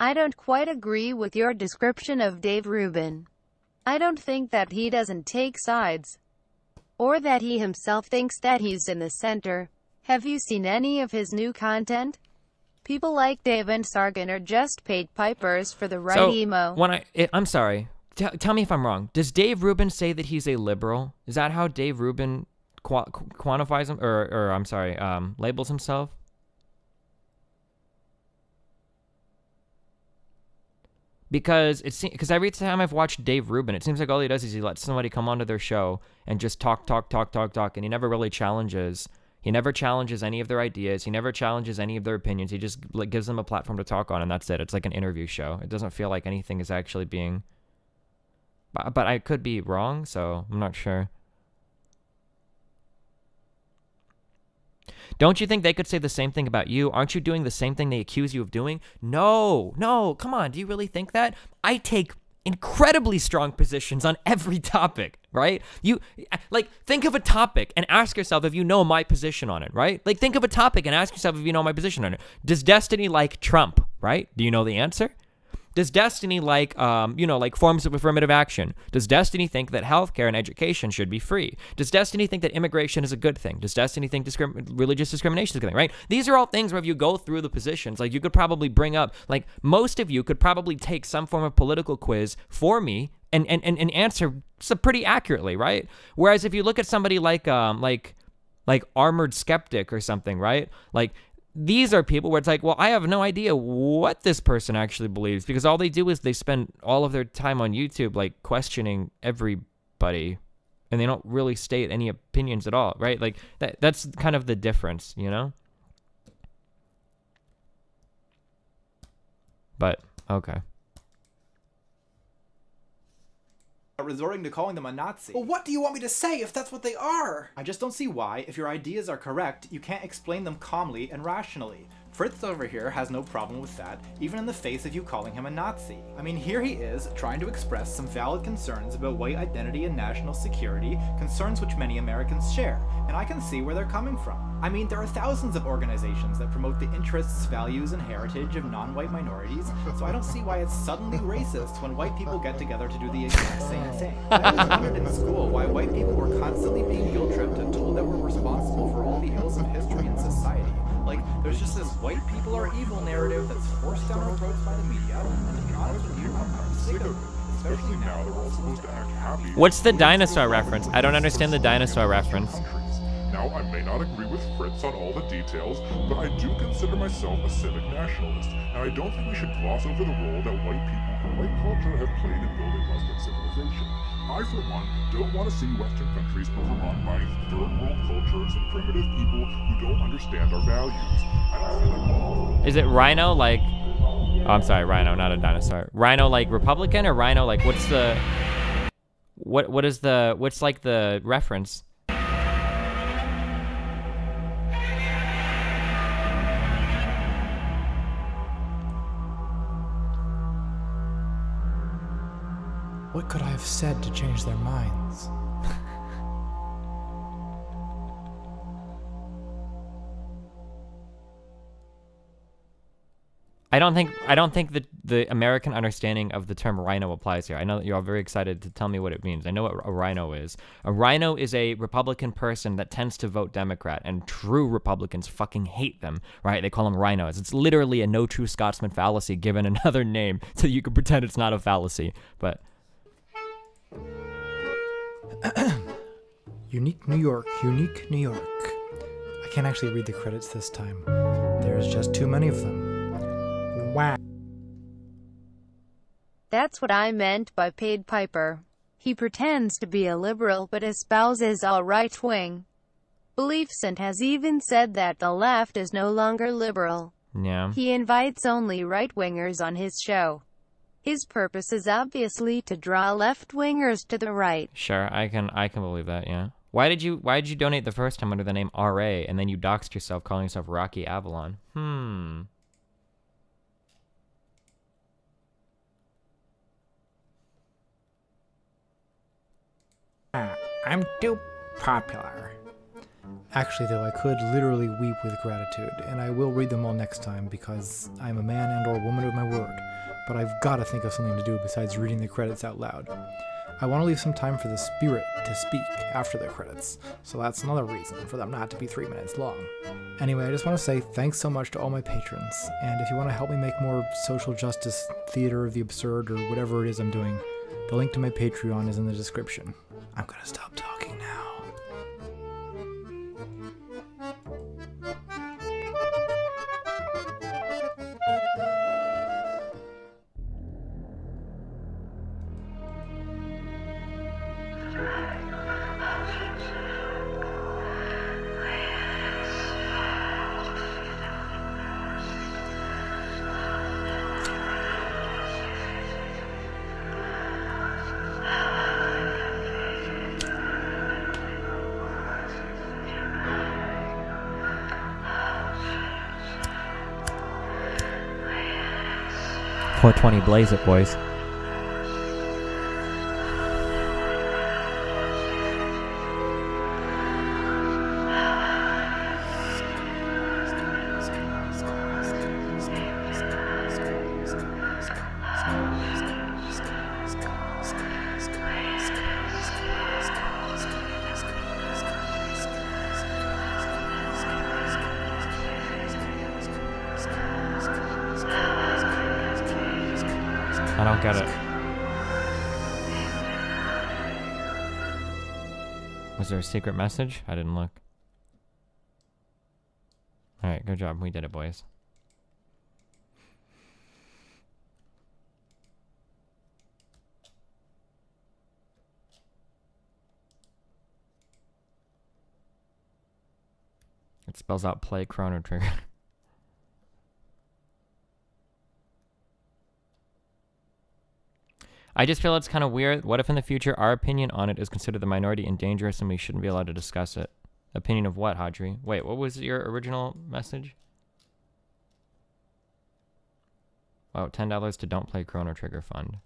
I don't quite agree with your description of Dave Rubin. I don't think that he doesn't take sides, or that he himself thinks that he's in the center. Have you seen any of his new content? People like Dave and Sargon are just paid pipers for the right emo. When I'm sorry. Tell me if I'm wrong. Does Dave Rubin say that he's a liberal? Is that how Dave Rubin quantifies him, or I'm sorry, labels himself? Because every time I've watched Dave Rubin, it seems like all he does is he lets somebody come onto their show and just talk, and he never really challenges. He never challenges any of their ideas. He never challenges any of their opinions. He just gives them a platform to talk on, and that's it. It's like an interview show. It doesn't feel like anything is actually being. But I could be wrong, so I'm not sure. Don't you think they could say the same thing about you? Aren't you doing the same thing they accuse you of doing? No, come on. Do you really think that? I take incredibly strong positions on every topic, right? You, like, think of a topic and ask yourself if you know my position on it, right? Like, think of a topic and ask yourself if you know my position on it. Does Destiny like Trump, right? Do you know the answer? Does Destiny like, like forms of affirmative action? Does Destiny think that healthcare and education should be free? Does Destiny think that immigration is a good thing? Does Destiny think religious discrimination is a good thing, right? These are all things where if you go through the positions, like you could probably bring up, like most of you could probably take some form of political quiz for me and answer pretty accurately, right? Whereas if you look at somebody like Armored Skeptic or something, right? Like, these are people where it's like, well, I have no idea what this person actually believes because all they do is they spend all of their time on YouTube, like, questioning everybody, and they don't really state any opinions at all, right? Like, that's kind of the difference, you know? But, okay. resorting to calling them a Nazi. Well, what do you want me to say if that's what they are? I just don't see why, if your ideas are correct, you can't explain them calmly and rationally. Fritz over here has no problem with that, even in the face of you calling him a Nazi. I mean, here he is, trying to express some valid concerns about white identity and national security, concerns which many Americans share, and I can see where they're coming from. I mean, there are thousands of organizations that promote the interests, values, and heritage of non-white minorities, so I don't see why it's suddenly racist when white people get together to do the exact same thing. I always wondered in school why white people were constantly being guilt-tripped and told that we're responsible for all the ills of history and society. Like, there's just this white people are evil narrative that's forced down our throats by the media, and to be honest with you, I'm sick of it. Especially now they're all supposed to act happy. What's the dinosaur reference? I don't understand the dinosaur reference. Now, I may not agree with Fritz on all the details, but I do consider myself a civic nationalist, and I don't think we should gloss over the role that white people and white culture have played in building Western civilization. I, for one, don't want to see Western countries overrun by third world cultures and primitive people who don't understand our values. I don't feel like all... Is it rhino like... Oh, I'm sorry, rhino, not a dinosaur. Rhino like Republican or rhino like what's the... What is the... What's like the reference? What could I have said to change their minds? I don't think that the American understanding of the term rhino applies here. I know that you're all very excited to tell me what it means. I know what a rhino is. A rhino is a Republican person that tends to vote Democrat, and true Republicans fucking hate them, right? They call them rhinos. It's literally a no true Scotsman fallacy given another name so you can pretend it's not a fallacy. But Unique New York, unique New York. I can't actually read the credits this time. There's just too many of them. Wow. That's what I meant by paid piper. He pretends to be a liberal but espouses a right-wing beliefs and has even said that the left is no longer liberal. Yeah. He invites only right-wingers on his show. His purpose is obviously to draw left-wingers to the right. sure, I can believe that, yeah. Why did you donate the first time under the name RA and then you doxed yourself calling yourself Rocky Avalon? I'm too popular. Actually, though, I could literally weep with gratitude, and I will read them all next time because I'm a man and or woman of my word, but I've got to think of something to do besides reading the credits out loud. I want to leave some time for the spirit to speak after the credits, so that's another reason for them not to be 3 minutes long. Anyway, I just want to say thanks so much to all my patrons, and if you want to help me make more social justice, theater of the absurd, or whatever it is I'm doing, the link to my Patreon is in the description. I'm gonna stop talking now. .420 blaze it, boys. I don't get it. Was there a secret message? I didn't look. Alright, good job. We did it, boys. It spells out play Chrono Trigger. I just feel it's kind of weird. What if in the future our opinion on it is considered the minority and dangerous and we shouldn't be allowed to discuss it? Opinion of what, Hadri? Wait, what was your original message? Oh, $10 to Don't Play Chrono Trigger Fund.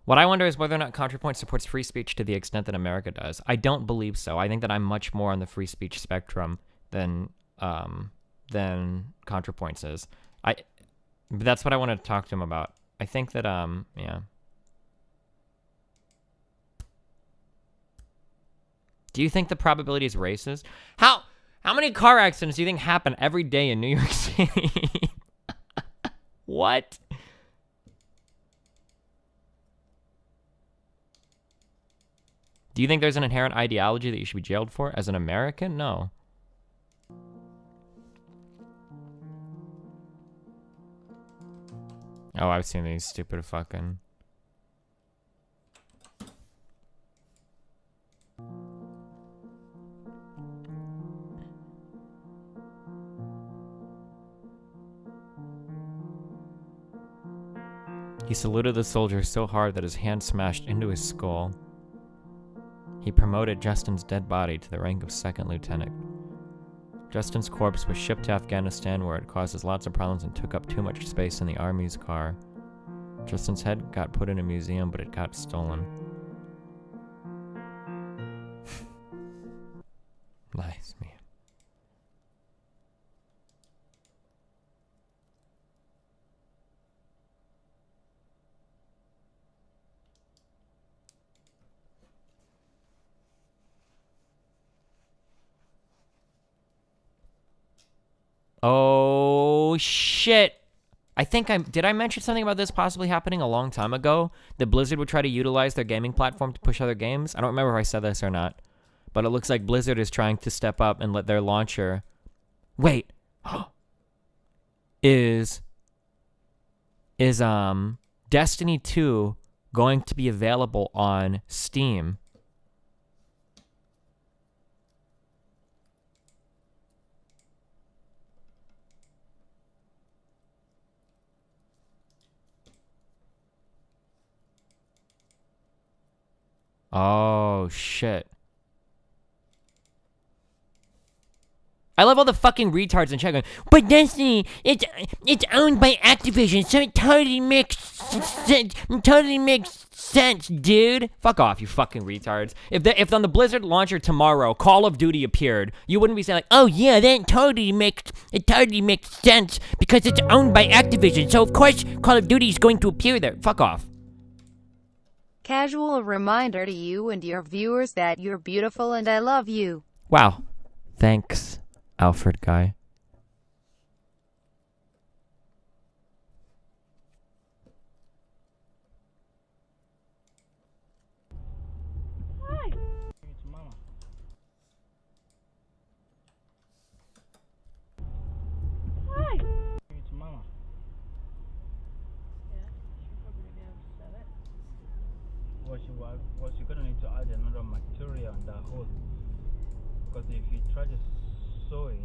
What I wonder is whether or not ContraPoint supports free speech to the extent that America does. I don't believe so. I think that I'm much more on the free speech spectrum than ContraPoint is. But that's what I want to talk to him about. I think that yeah. Do you think the probability is racist? How many car accidents do you think happen every day in New York City? What? Do you think there's an inherent ideology that you should be jailed for as an American? No. Oh, I've seen these stupid fucking... He saluted the soldier so hard that his hand smashed into his skull. He promoted Justin's dead body to the rank of second lieutenant. Justin's corpse was shipped to Afghanistan where it causes lots of problems and took up too much space in the army's car. Justin's head got put in a museum, but it got stolen. Nice, man. Oh, shit. I think did I mention something about this possibly happening a long time ago? That Blizzard would try to utilize their gaming platform to push other games? I don't remember if I said this or not. But it looks like Blizzard is trying to step up and let their launcher... Wait. Is Destiny 2 going to be available on Steam? Oh, shit. I love all the fucking retards in chat going, but Destiny, it's owned by Activision, so it totally makes sense, dude. Fuck off, you fucking retards. If on the Blizzard launcher tomorrow, Call of Duty appeared, you wouldn't be saying like, oh yeah, that totally makes sense because it's owned by Activision, so of course Call of Duty is going to appear there. Fuck off. Casual reminder to you and your viewers that you're beautiful and I love you. Wow. Thanks, Alfred guy. Hi. Hi. It's Mama. Yeah, she'll probably be able to sell it. Well, she's gonna need to add another material on that hole. Because if you try to sew it,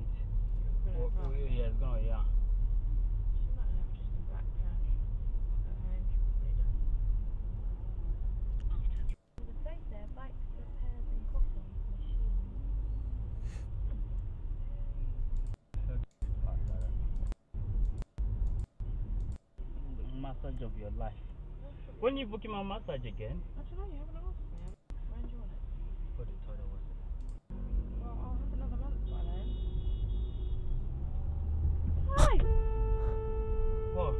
yeah, it's gonna, yeah. She might have just a black cash at home, she probably does. The place there, bikes, repairs and cotton machines. Massage of your life. When you booking my massage again? I don't know, you haven't asked me. When do you want it? For the total was it? Well, I'll have another month by then. Hi! What?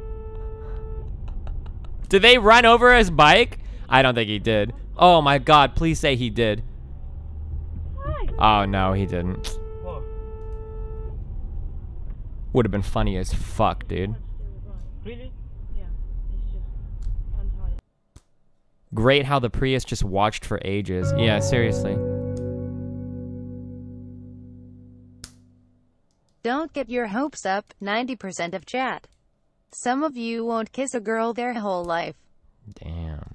Did they run over his bike? I don't think he did. Oh my god, please say he did. Hi! Oh no, he didn't. What? Would have been funny as fuck, dude. Really? Yeah, it's just untied. Great how the Prius just watched for ages. Yeah, seriously. Don't get your hopes up, 90% of chat. Some of you won't kiss a girl their whole life. Damn.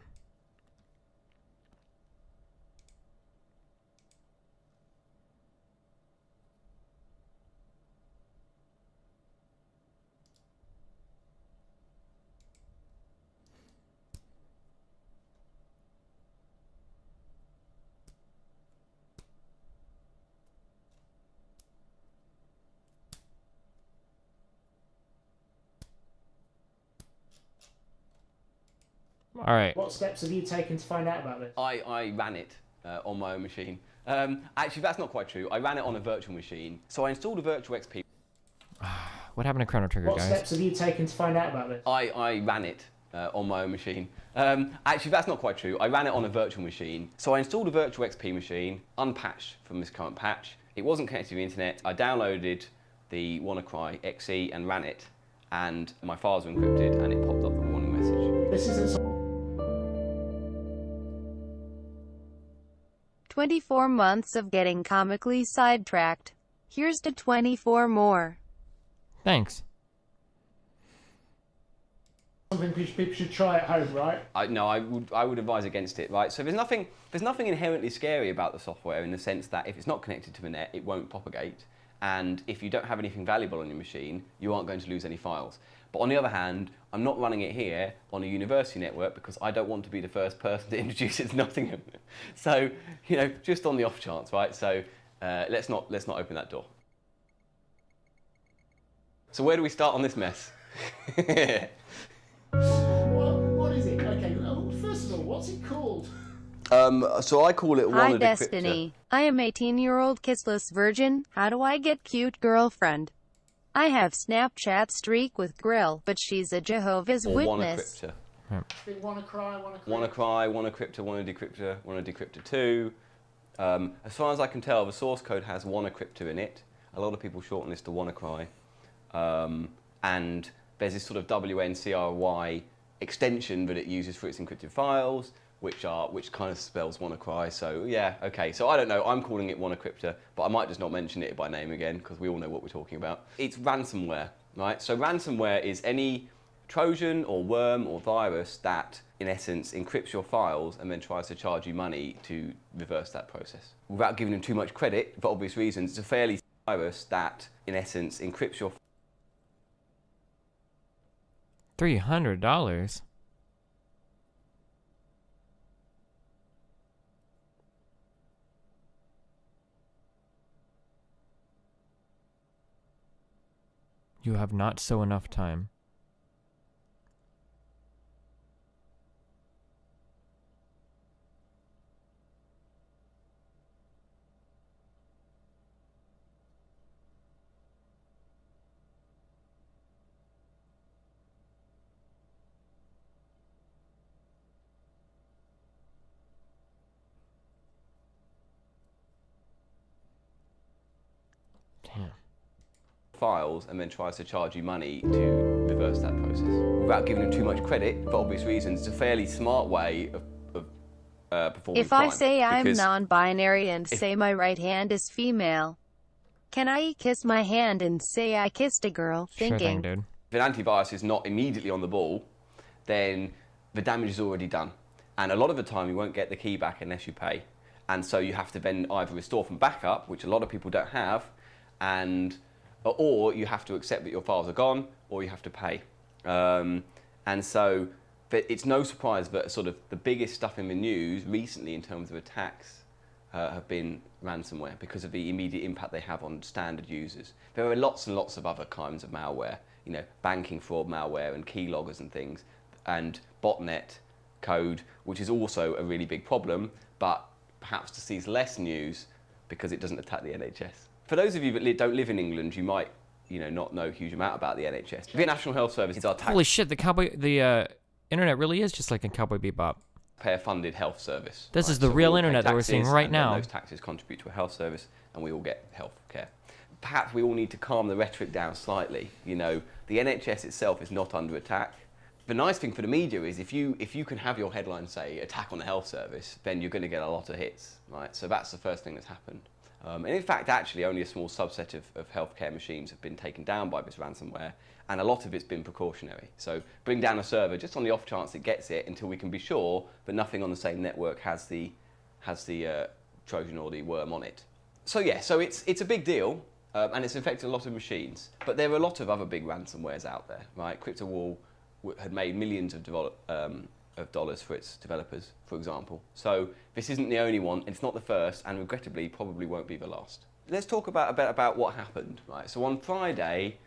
All right. What steps have you taken to find out about this? I ran it on my own machine. Actually, that's not quite true. I ran it on a virtual machine. So I installed a virtual XP. What happened to Chrono Trigger, What guys? steps have you taken to find out about this? I ran it on my own machine. Actually, that's not quite true. I ran it on a virtual machine. So I installed a virtual XP machine, unpatched from this current patch. It wasn't connected to the internet. I downloaded the WannaCry XE and ran it, and my files were encrypted, and it popped up a warning message. This isn't. 24 months of getting comically sidetracked. Here's to 24 more. Thanks. Something people should try at home, right? No, I would advise against it, right? So there's nothing inherently scary about the software in the sense that if it's not connected to the net, it won't propagate. And if you don't have anything valuable on your machine, you aren't going to lose any files. But on the other hand, I'm not running it here on a university network because I don't want to be the first person to introduce it to Nottingham. So, you know, just on the off chance, right? So let's not open that door. So where do we start on this mess? What is it? Okay, first of all, what's it called? So I call it Hi, Wanna Destiny. I am 18-year-old kissless virgin. How do I get cute girlfriend? I have Snapchat streak with Grill, but she's a Jehovah's Witness. WannaCry, WannaCryptor, WannaDecryptor 2. As far as I can tell, the source code has WannaCryptor in it. A lot of people shorten this to WannaCry. And there's this sort of WNCRY extension that it uses for its encrypted files, which kind of spells WannaCry. So yeah, okay. So I don't know. I'm calling it WannaCryptor, but I might just not mention it by name again because we all know what we're talking about. It's ransomware, right? So ransomware is any Trojan or worm or virus that, in essence, encrypts your files and then tries to charge you money to reverse that process. Without giving them too much credit, for obvious reasons, it's a fairly virus that, in essence, encrypts your $300? You have not so enough time. Damn. Files and then tries to charge you money to reverse that process. Without giving them too much credit, for obvious reasons, it's a fairly smart way of performing If crime. I say I'm because non-binary and say my right hand is female, can I kiss my hand and say I kissed a girl, thinking, If an antivirus is not immediately on the ball, then the damage is already done. And a lot of the time you won't get the key back unless you pay. And so you have to then either restore from backup, which a lot of people don't have, or you have to accept that your files are gone, or you have to pay. And so it's no surprise that sort of the biggest stuff in the news recently in terms of attacks have been ransomware because of the immediate impact they have on standard users. There are lots and lots of other kinds of malware, you know, banking fraud malware and keyloggers and things, and botnet code, which is also a really big problem, but perhaps sees less news because it doesn't attack the NHS. For those of you that don't live in England, you might, you know, not know a huge amount about the NHS. The National Health Service is our Holy shit, the internet really is just like in Cowboy Bebop. Taxpayer-funded health service. This right? is the So real we all pay internet that we're seeing taxes, right and then now. those taxes contribute to a health service, and we all get health care. Perhaps we all need to calm the rhetoric down slightly. You know, the NHS itself is not under attack. The nice thing for the media is if you can have your headline say attack on the health service, then you're going to get a lot of hits, right? So that's the first thing that's happened. And in fact, actually, only a small subset of healthcare machines have been taken down by this ransomware, and a lot of it's been precautionary. So bring down a server just on the off chance it gets it until we can be sure that nothing on the same network has the Trojan or the worm on it. So yeah, so it's a big deal, and it's affected a lot of machines. But there are a lot of other big ransomwares out there, right? CryptoWall had made millions of dollars for its developers, for example. So this isn't the only one, it's not the first, and regrettably probably won't be the last. Let's talk about what happened, right? So on Friday,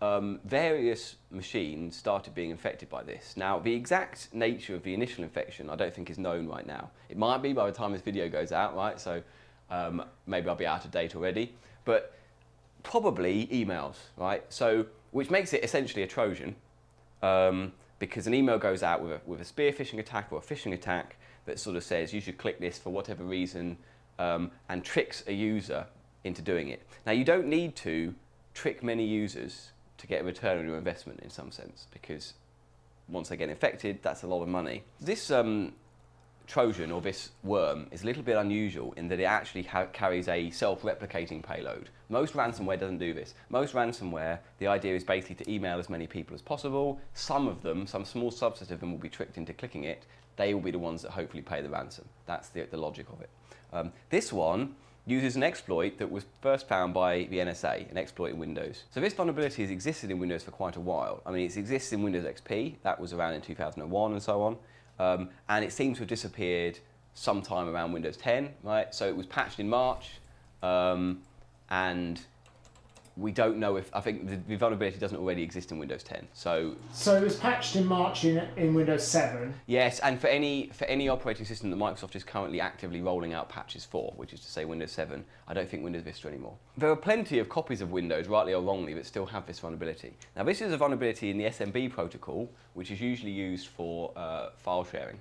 various machines started being infected by this. Now, the exact nature of the initial infection I don't think is known right now. It might be by the time this video goes out, right? So maybe I'll be out of date already. But probably emails, right? So, which makes it essentially a Trojan, because an email goes out with a spear phishing attack or a phishing attack that sort of says you should click this for whatever reason, and tricks a user into doing it. Now, you don't need to trick many users to get a return on your investment in some sense, because once they get infected, that's a lot of money. This Trojan, or this worm, is a little bit unusual in that it actually carries a self-replicating payload. Most ransomware doesn't do this. Most ransomware, the idea is basically to email as many people as possible. Some of them, some small subset of them will be tricked into clicking it. They will be the ones that hopefully pay the ransom. That's the logic of it. This one uses an exploit that was first found by the NSA, an exploit in Windows. So this vulnerability has existed in Windows for quite a while. I mean, it exists in Windows XP, that was around in 2001 and so on, and it seems to have disappeared sometime around Windows 10, right? So it was patched in March, and we don't know if, I think the vulnerability doesn't already exist in Windows 10. So it was patched in March in Windows 7. Yes, and for any operating system that Microsoft is currently actively rolling out patches for, which is to say Windows 7, I don't think Windows Vista anymore. There are plenty of copies of Windows, rightly or wrongly, that still have this vulnerability. Now, this is a vulnerability in the SMB protocol, which is usually used for file sharing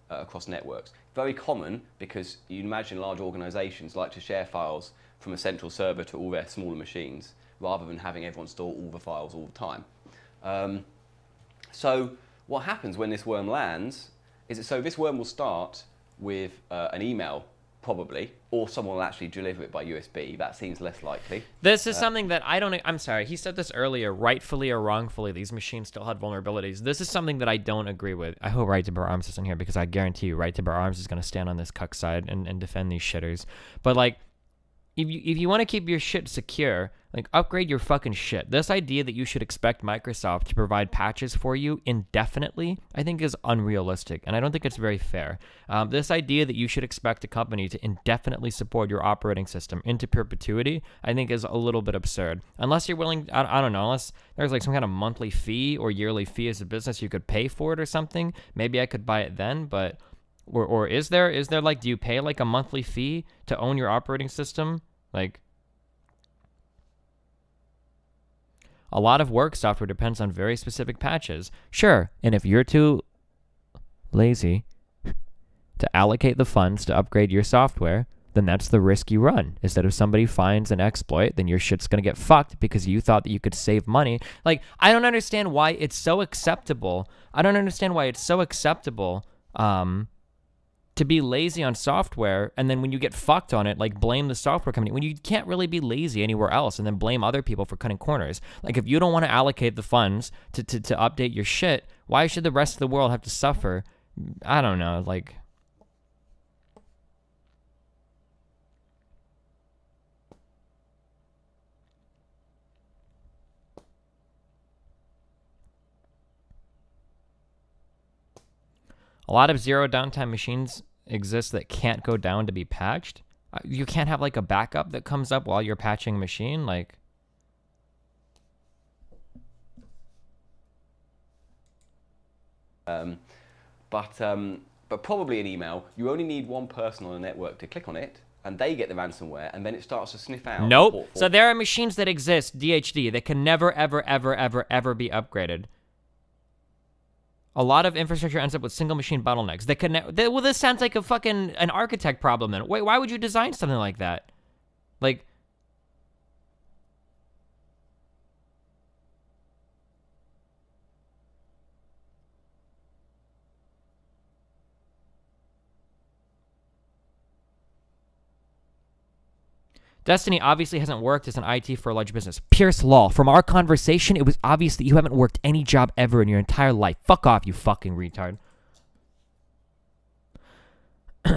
across networks. Very common because you imagine large organizations like to share files from a central server to all their smaller machines, rather than having everyone store all the files all the time. So what happens when this worm lands is that, so this worm will start with an email, probably, or someone will actually deliver it by USB. That seems less likely. This is something that I'm sorry, he said this earlier, rightfully or wrongfully, these machines still had vulnerabilities. This is something that I don't agree with. I hope Right to Bear Arms isn't here, because I guarantee you Right to Bear Arms is going to stand on this cuck side and defend these shitters. But like, if you want to keep your shit secure, like, upgrade your fucking shit. This idea that you should expect Microsoft to provide patches for you indefinitely, I think is unrealistic, and I don't think it's very fair. This idea that you should expect a company to indefinitely support your operating system into perpetuity, I think is a little bit absurd. Unless you're willing, I don't know, unless there's like some kind of monthly fee or yearly fee as a business, you could pay for it or something. Maybe I could buy it then, but, or is there like, do you pay like a monthly fee to own your operating system? Like, a lot of work software depends on very specific patches. Sure, and if you're too lazy to allocate the funds to upgrade your software, then that's the risk you run. Is that if somebody finds an exploit, then your shit's gonna get fucked because you thought that you could save money. Like, I don't understand why it's so acceptable. I don't understand why it's so acceptable to be lazy on software, and then when you get fucked on it, like, blame the software company, when you can't really be lazy anywhere else and then blame other people for cutting corners. Like, if you don't want to allocate the funds to update your shit, why should the rest of the world have to suffer? I don't know, like... A lot of zero downtime machines exist that can't go down to be patched. You can't have like a backup that comes up while you're patching a machine, like... But probably an email, you only need one person on a network to click on it, and they get the ransomware, and then it starts to sniff out. Nope. So there are machines that exist, DHD, that can never, ever, ever, ever, ever be upgraded. A lot of infrastructure ends up with single machine bottlenecks. Well, this sounds like an architect problem then. Wait, why would you design something like that? Like... Destiny obviously hasn't worked as an IT for a large business. Pierce Law, from our conversation, it was obvious that you haven't worked any job ever in your entire life. Fuck off, you fucking retard.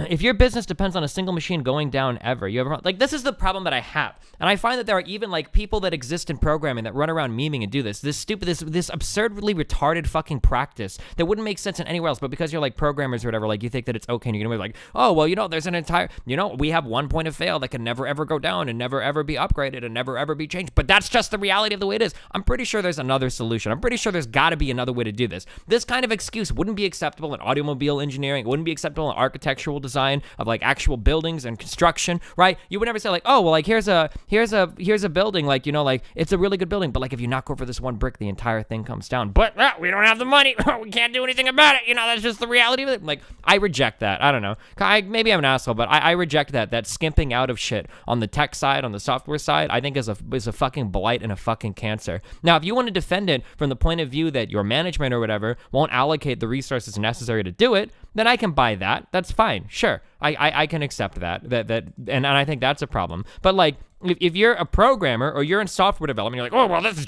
if your business depends on a single machine going down ever, you ever like, this is the problem that I have, and I find that there are even like people that exist in programming that run around memeing and do this stupid, this absurdly retarded fucking practice that wouldn't make sense in anywhere else, but because you're like programmers or whatever, like you think that it's okay, and you're gonna be like, oh well, you know, there's an entire, you know, we have one point of fail that can never ever go down and never ever be upgraded and never ever be changed, but that's just the reality of the way it is. I'm pretty sure there's another solution. I'm pretty sure there's got to be another way to do this. This kind of excuse wouldn't be acceptable in automobile engineering. It wouldn't be acceptable in architectural design of like actual buildings and construction, right? You would never say like, oh well, like here's a building, like, you know, like it's a really good building, but like if you knock over this one brick, the entire thing comes down. But we don't have the money. We can't do anything about it. You know, that's just the reality of it. Like, I reject that. I don't know. Maybe I'm an asshole, but I reject that skimping out of shit on the tech side, on the software side, I think is a fucking blight and a fucking cancer. Now, if you want to defend it from the point of view that your management or whatever won't allocate the resources necessary to do it, then I can buy that. That's fine. Sure. I can accept that. And I think that's a problem. But like, if you're a programmer or you're in software development, you're like, oh well, this is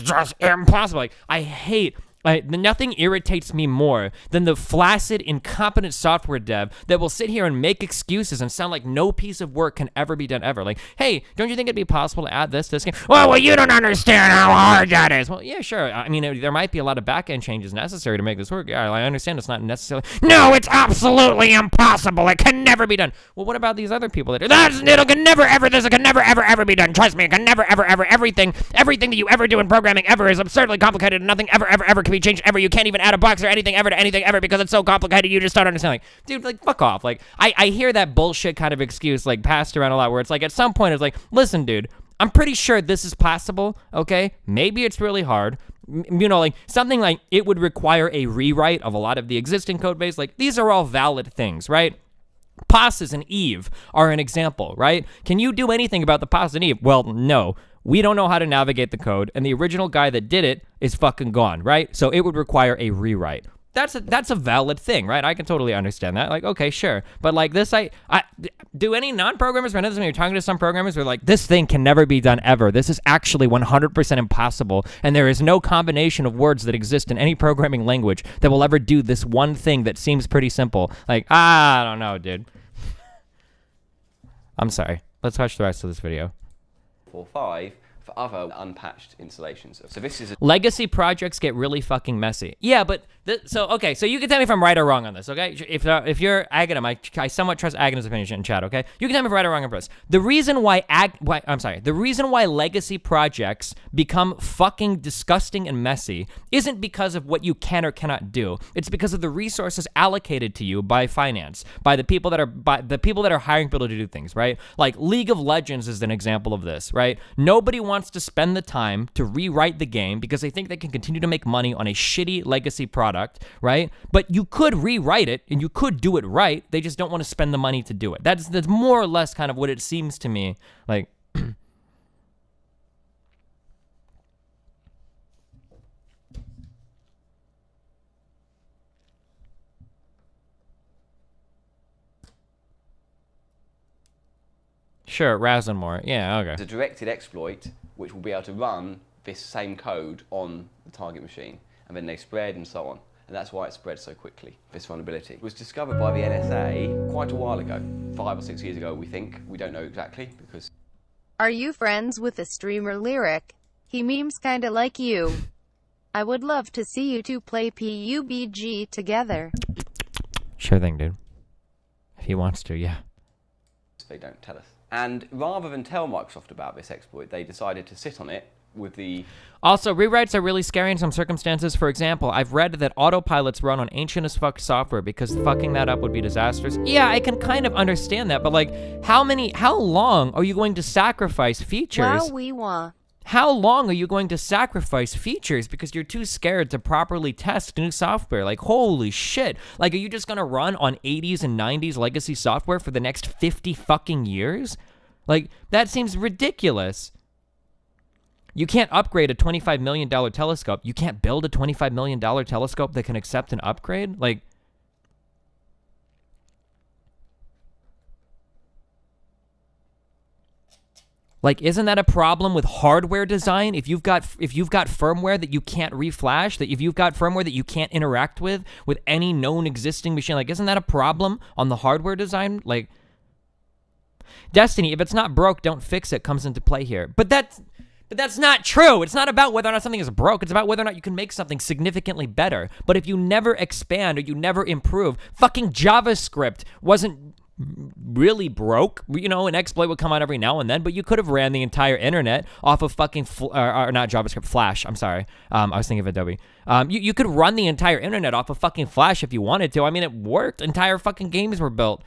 just impossible. Like, I hate. Nothing irritates me more than the flaccid, incompetent software dev that will sit here and make excuses and sound like no piece of work can ever be done ever. Like, hey, don't you think it'd be possible to add this game? Well, you don't understand how hard that is. Well, yeah, sure. I mean, there might be a lot of back-end changes necessary to make this work. Yeah, I understand it's not necessarily. No, it's absolutely impossible. It can never be done. Well, what about these other people that are, it can never ever, this can never ever be done. Trust me, it can never ever, everything that you ever do in programming ever is absurdly complicated and nothing ever can be changed ever. You can't even add a box or anything ever to anything ever because it's so complicated. You just don't understand. Like, dude, like, fuck off. Like, I hear that bullshit kind of excuse like passed around a lot where it's like at some point it's like, listen, dude, I'm pretty sure this is possible, okay? Maybe it's really hard. You know, like something like it would require a rewrite of a lot of the existing code base. Like, these are all valid things, right? Passes and Eve are an example, right? Can you do anything about the Passes and Eve? Well, no. We don't know how to navigate the code, and the original guy that did it is fucking gone, right? So it would require a rewrite. That's a valid thing, right? I can totally understand that. Like, okay, sure. But like this, do any non-programmers run into this when you're talking to some programmers who are like, this thing can never be done ever. This is actually 100% impossible, and there is no combination of words that exist in any programming language that will ever do this one thing that seems pretty simple. Like, I don't know, dude. I'm sorry. Let's watch the rest of this video. 4.5 for other unpatched installations. So this is legacy projects get really fucking messy. Yeah, but okay, so you can tell me if I'm right or wrong on this, okay? If you're Aghanim, I somewhat trust Aghanim's opinion in chat, okay? You can tell me if I'm right or wrong on this. The reason why the reason why legacy projects become fucking disgusting and messy isn't because of what you can or cannot do. It's because of the resources allocated to you by finance, by the people that are hiring people to do things, right? Like League of Legends is an example of this, right? Nobody wants to spend the time to rewrite the game because they think they can continue to make money on a shitty legacy product, right? But you could rewrite it and you could do it right. They just don't want to spend the money to do it. That's more or less kind of what it seems to me like. Sure, Ransomware. Yeah, okay. It's a directed exploit which will be able to run this same code on the target machine, and then they spread and so on. And that's why it spread so quickly, this vulnerability. It was discovered by the NSA quite a while ago, 5 or 6 years ago, we think. We don't know exactly, because... Are you friends with the streamer Lyric? He memes kinda like you. I would love to see you two play PUBG together. Sure thing, dude. If he wants to, yeah. They don't tell us. And rather than tell Microsoft about this exploit, they decided to sit on it with the... Also, rewrites are really scary in some circumstances. For exampiles, I've read that autopilots run on ancient as fuck software because fucking that up would be disastrous. Yeah, I can kind of understand that, but like, how long are you going to sacrifice features? Wow, How long are you going to sacrifice features because you're too scared to properly test new software? Like, holy shit. Like, are you just gonna run on 80s and 90s legacy software for the next 50 fucking years? Like, that seems ridiculous. You can't upgrade a $25 million telescope. You can't build a $25 million telescope that can accept an upgrade? Like... Like, isn't that a problem with hardware design? If you've got firmware that you can't reflash, that if you've got firmware that you can't interact with any known existing machine, like, isn't that a problem on the hardware design? Like, Destiny, if it's not broke, don't fix it, comes into play here. But that's not true. It's not about whether or not something is broke. It's about whether or not you can make something significantly better. But if you never expand or you never improve, fucking JavaScript wasn't really broke. You know, an exploit would come out every now and then, but you could have ran the entire internet off of fucking, or not JavaScript, Flash. I'm sorry. I was thinking of Adobe. You could run the entire internet off of fucking Flash if you wanted to. I mean, it worked. Entire fucking games were built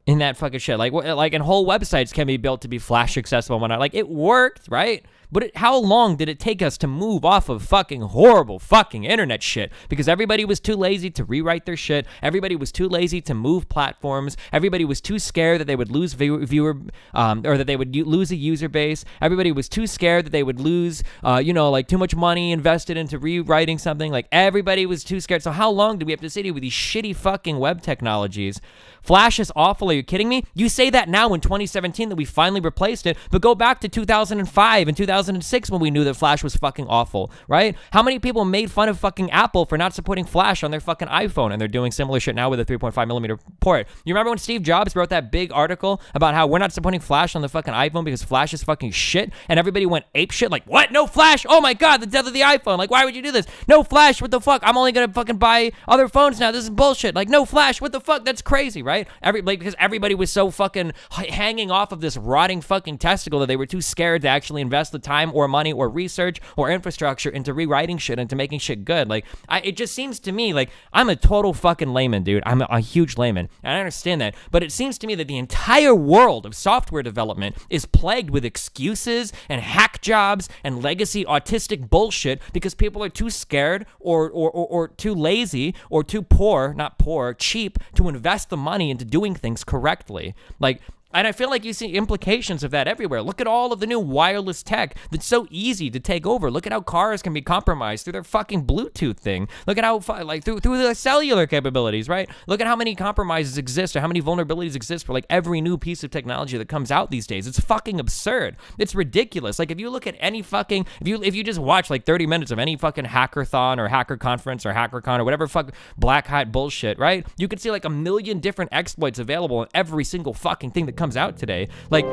in that fucking shit. And whole websites can be built to be Flash accessible and whatnot. Like, it worked, right? But how long did it take us to move off of fucking horrible fucking internet shit? Because everybody was too lazy to rewrite their shit. Everybody was too lazy to move platforms. Everybody was too scared that they would lose or that they would lose a user base. Everybody was too scared that they would lose, like too much money invested into rewriting something. Like, everybody was too scared. So how long did we have to sit here with these shitty fucking web technologies? Flash is awful. Are you kidding me? You say that now in 2017 that we finally replaced it, but go back to 2005 and 2006 when we knew that Flash was fucking awful, right? How many people made fun of fucking Apple for not supporting Flash on their fucking iPhone, and they're doing similar shit now with a 3.5mm port? You remember when Steve Jobs wrote that big article about how we're not supporting Flash on the fucking iPhone because Flash is fucking shit, and everybody went ape shit like, what? No Flash? Oh my god, the death of the iPhone. Like, why would you do this? No Flash, what the fuck? I'm only gonna fucking buy other phones now. This is bullshit. Like, no Flash, what the fuck? That's crazy, right? Because everybody was so fucking hanging off of this rotting fucking testicle that they were too scared to actually invest the time or money or research or infrastructure into rewriting shit, into making shit good. Like, it just seems to me like I'm a total fucking layman, dude. I'm a huge layman, and I understand that. But it seems to me that the entire world of software development is plagued with excuses and hack jobs and legacy autistic bullshit because people are too scared or too lazy or too poor, not poor, cheap to invest the money into doing things correctly. Like, and I feel like you see implications of that everywhere. Look at all of the new wireless tech that's so easy to take over. Look at how cars can be compromised through their fucking Bluetooth thing. Look at how, through the cellular capabilities, right? Look at how many compromises exist or how many vulnerabilities exist for, like, every new piece of technology that comes out these days. It's fucking absurd. It's ridiculous. Like, if you look at any fucking, if you just watch, like, 30 minutes of any fucking hackathon or hacker conference or HackerCon or whatever fuck black hat bullshit, right? You can see, like, 1 million different exploits available in every single fucking thing that comes out today. Like,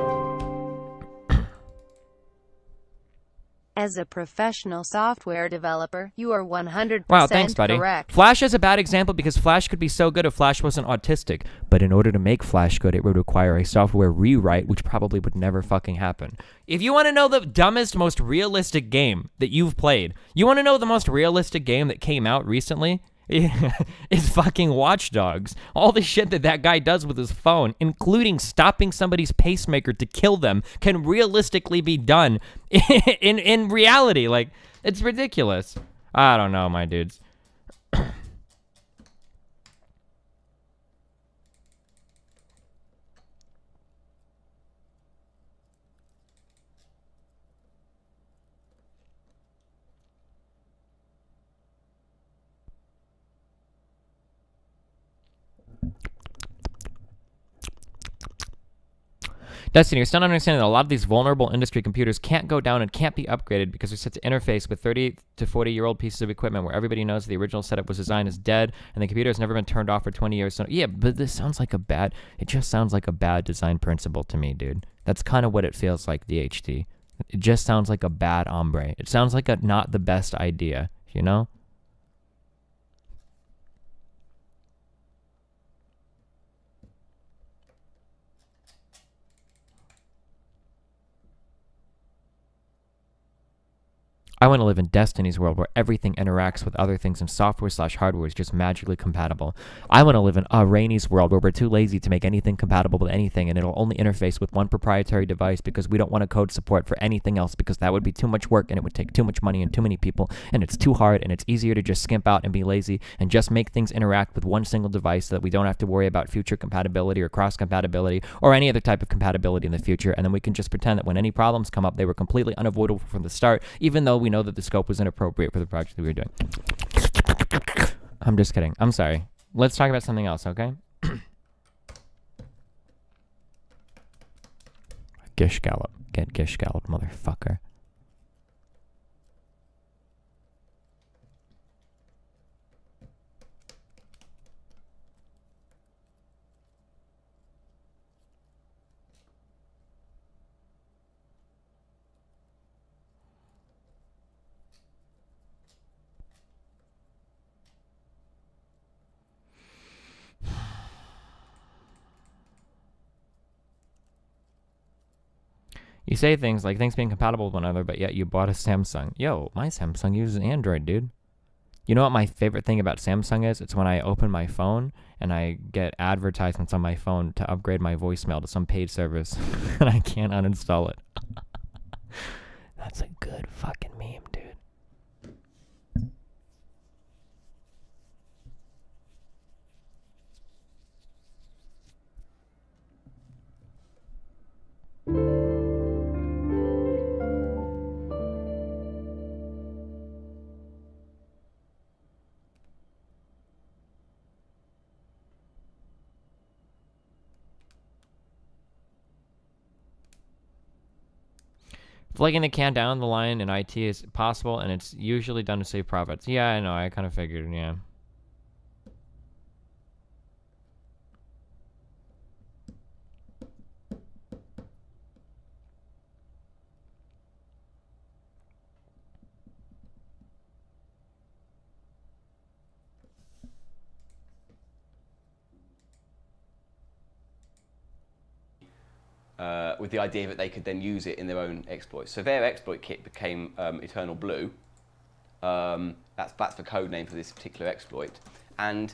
as a professional software developer, you are 100% wow, thanks, buddy. correct. Flash is a bad example because Flash could be so good if Flash wasn't autistic. But in order to make Flash good, it would require a software rewrite, which probably would never fucking happen. If you want to know the dumbest, most realistic game that you've played, you want to know the most realistic game that came out recently? Is fucking Watch Dogs. All the shit that guy does with his phone, including stopping somebody's pacemaker to kill them, can realistically be done in reality. Like, it's ridiculous. I don't know, my dudes. Destiny, you're still not understanding that a lot of these vulnerable industry computers can't go down and can't be upgraded because they're set to interface with 30 to 40-year-old pieces of equipment where everybody knows the original setup was designed as dead and the computer has never been turned off for 20 years. So, yeah, but this sounds like it just sounds like a bad design principle to me, dude. That's kind of what it feels like, DHT. It just sounds like a bad hombre. It sounds like a not the best idea, you know? I want to live in Destiny's world where everything interacts with other things and software/hardware is just magically compatible. I want to live in Rainey's world where we're too lazy to make anything compatible with anything and it'll only interface with one proprietary device because we don't want to code support for anything else because that would be too much work and it would take too much money and too many people and it's too hard and it's easier to just skimp out and be lazy and just make things interact with one single device so that we don't have to worry about future compatibility or cross-compatibility or any other type of compatibility in the future, and then we can just pretend that when any problems come up, they were completely unavoidable from the start, even though we know that the scope was inappropriate for the project that we were doing. I'm just kidding. I'm sorry. Let's talk about something else, okay? Gish Gallop. Get Gish Gallop, motherfucker. You say things like things being compatible with one another, but yet you bought a Samsung. Yo, my Samsung uses Android, dude. You know what my favorite thing about Samsung is? It's when I open my phone and I get advertisements on my phone to upgrade my voicemail to some paid service and I can't uninstall it. That's a good fucking meme, dude. Flagging the can down the line in IT is possible, and it's usually done to save profits. Yeah, I know. I kind of figured, yeah. With the idea that they could then use it in their own exploits. So their exploit kit became Eternal Blue. That's the code name for this particular exploit. And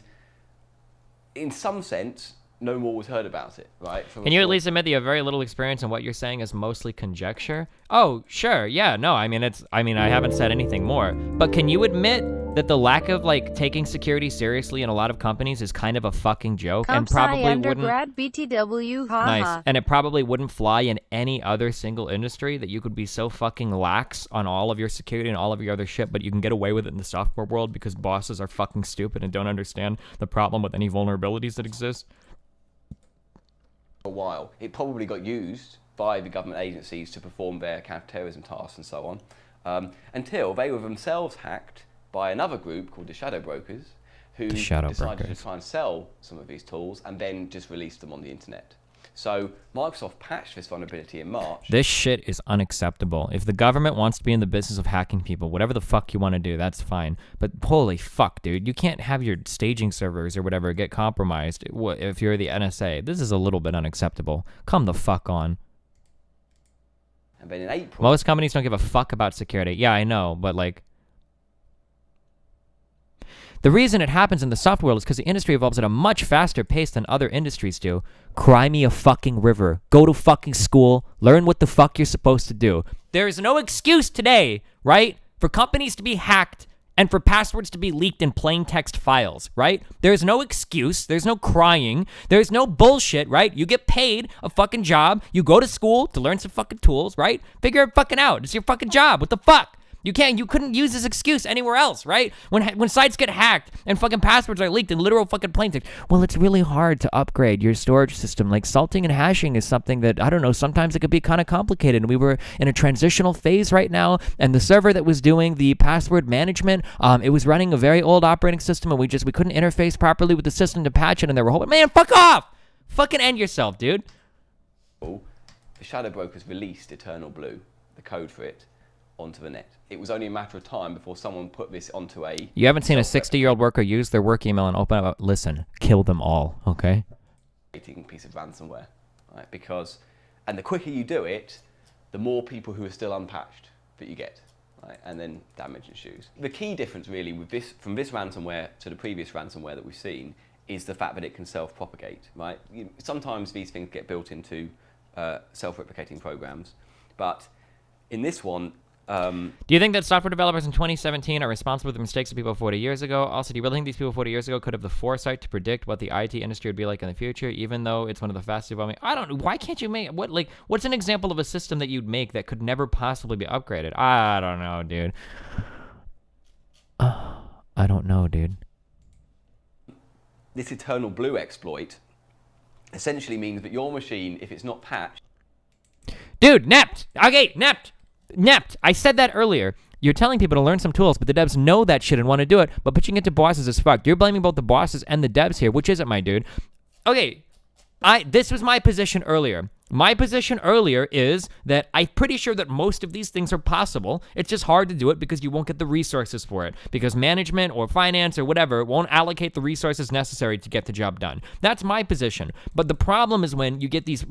in some sense, no more was heard about it, right? Can you at least admit that you have very little experience and what you're saying is mostly conjecture? Oh, sure, yeah, no, I mean, I haven't said anything more. But can you admit that the lack of, like, taking security seriously in a lot of companies is kind of a fucking joke and probably undergrad BTW, haha. Nice. And it probably wouldn't fly in any other single industry that you could be so fucking lax on all of your security and all of your other shit, but you can get away with it in the software world because bosses are fucking stupid and don't understand the problem with any vulnerabilities that exist? A while. It probably got used by the government agencies to perform their counterterrorism tasks and so on, until they were themselves hacked by another group called the Shadow Brokers, who decided to try and sell some of these tools and then just released them on the internet. So Microsoft patched this vulnerability in March. This shit is unacceptable. If the government wants to be in the business of hacking people, whatever the fuck you want to do, that's fine. But holy fuck, dude, you can't have your staging servers or whatever get compromised if you're the NSA. This is a little bit unacceptable. Come the fuck on. And then in April... Most companies don't give a fuck about security. Yeah, I know, but like... The reason it happens in the software world is because the industry evolves at a much faster pace than other industries do. Cry me a fucking river. Go to fucking school. Learn what the fuck you're supposed to do. There is no excuse today, right, for companies to be hacked and for passwords to be leaked in plain text files, right? There's no excuse. There's no crying. There's no bullshit, right? You get paid a fucking job. You go to school to learn some fucking tools, right? Figure it fucking out. It's your fucking job. What the fuck? You couldn't use this excuse anywhere else, right? When sites get hacked and fucking passwords are leaked in literal fucking plain text. Well, it's really hard to upgrade your storage system. Like salting and hashing is something that, I don't know, sometimes it could be kind of complicated. And we were in a transitional phase right now. And the server that was doing the password management, it was running a very old operating system. And we couldn't interface properly with the system to patch it. And there were whole, man, fuck off! Fucking end yourself, dude. The Shadow Brokers released Eternal Blue, the code for it, onto the net. It was only a matter of time before someone put this onto a... You haven't seen a 60-year-old worker use their work email and open up... Listen, kill them all, okay? ...piece of ransomware, right? Because... And the quicker you do it, the more people who are still unpatched that you get, right? And then damage ensues. The key difference, really, with this, from this ransomware to the previous ransomware that we've seen, is the fact that it can self-propagate, right? Sometimes these things get built into self-replicating programs, but in this one... do you think that software developers in 2017 are responsible for the mistakes of people 40 years ago? Also, do you really think these people 40 years ago could have the foresight to predict what the IT industry would be like in the future, even though it's one of the fastest evolving? I don't know. Why can't you make... What's an example of a system that you'd make that could never possibly be upgraded? I don't know, dude. I don't know, dude. This Eternal Blue exploit essentially means that your machine, if it's not patched... Dude, Nept. Okay, Nept. Nept. I said that earlier. You're telling people to learn some tools, but the devs know that shit and want to do it, but pitching it to bosses is fucked. You're blaming both the bosses and the devs here, which isn't my dude. Okay, this was my position earlier. My position earlier is that I'm pretty sure that most of these things are possible. It's just hard to do it because you won't get the resources for it. Because management or finance or whatever won't allocate the resources necessary to get the job done. That's my position. But the problem is when you get these...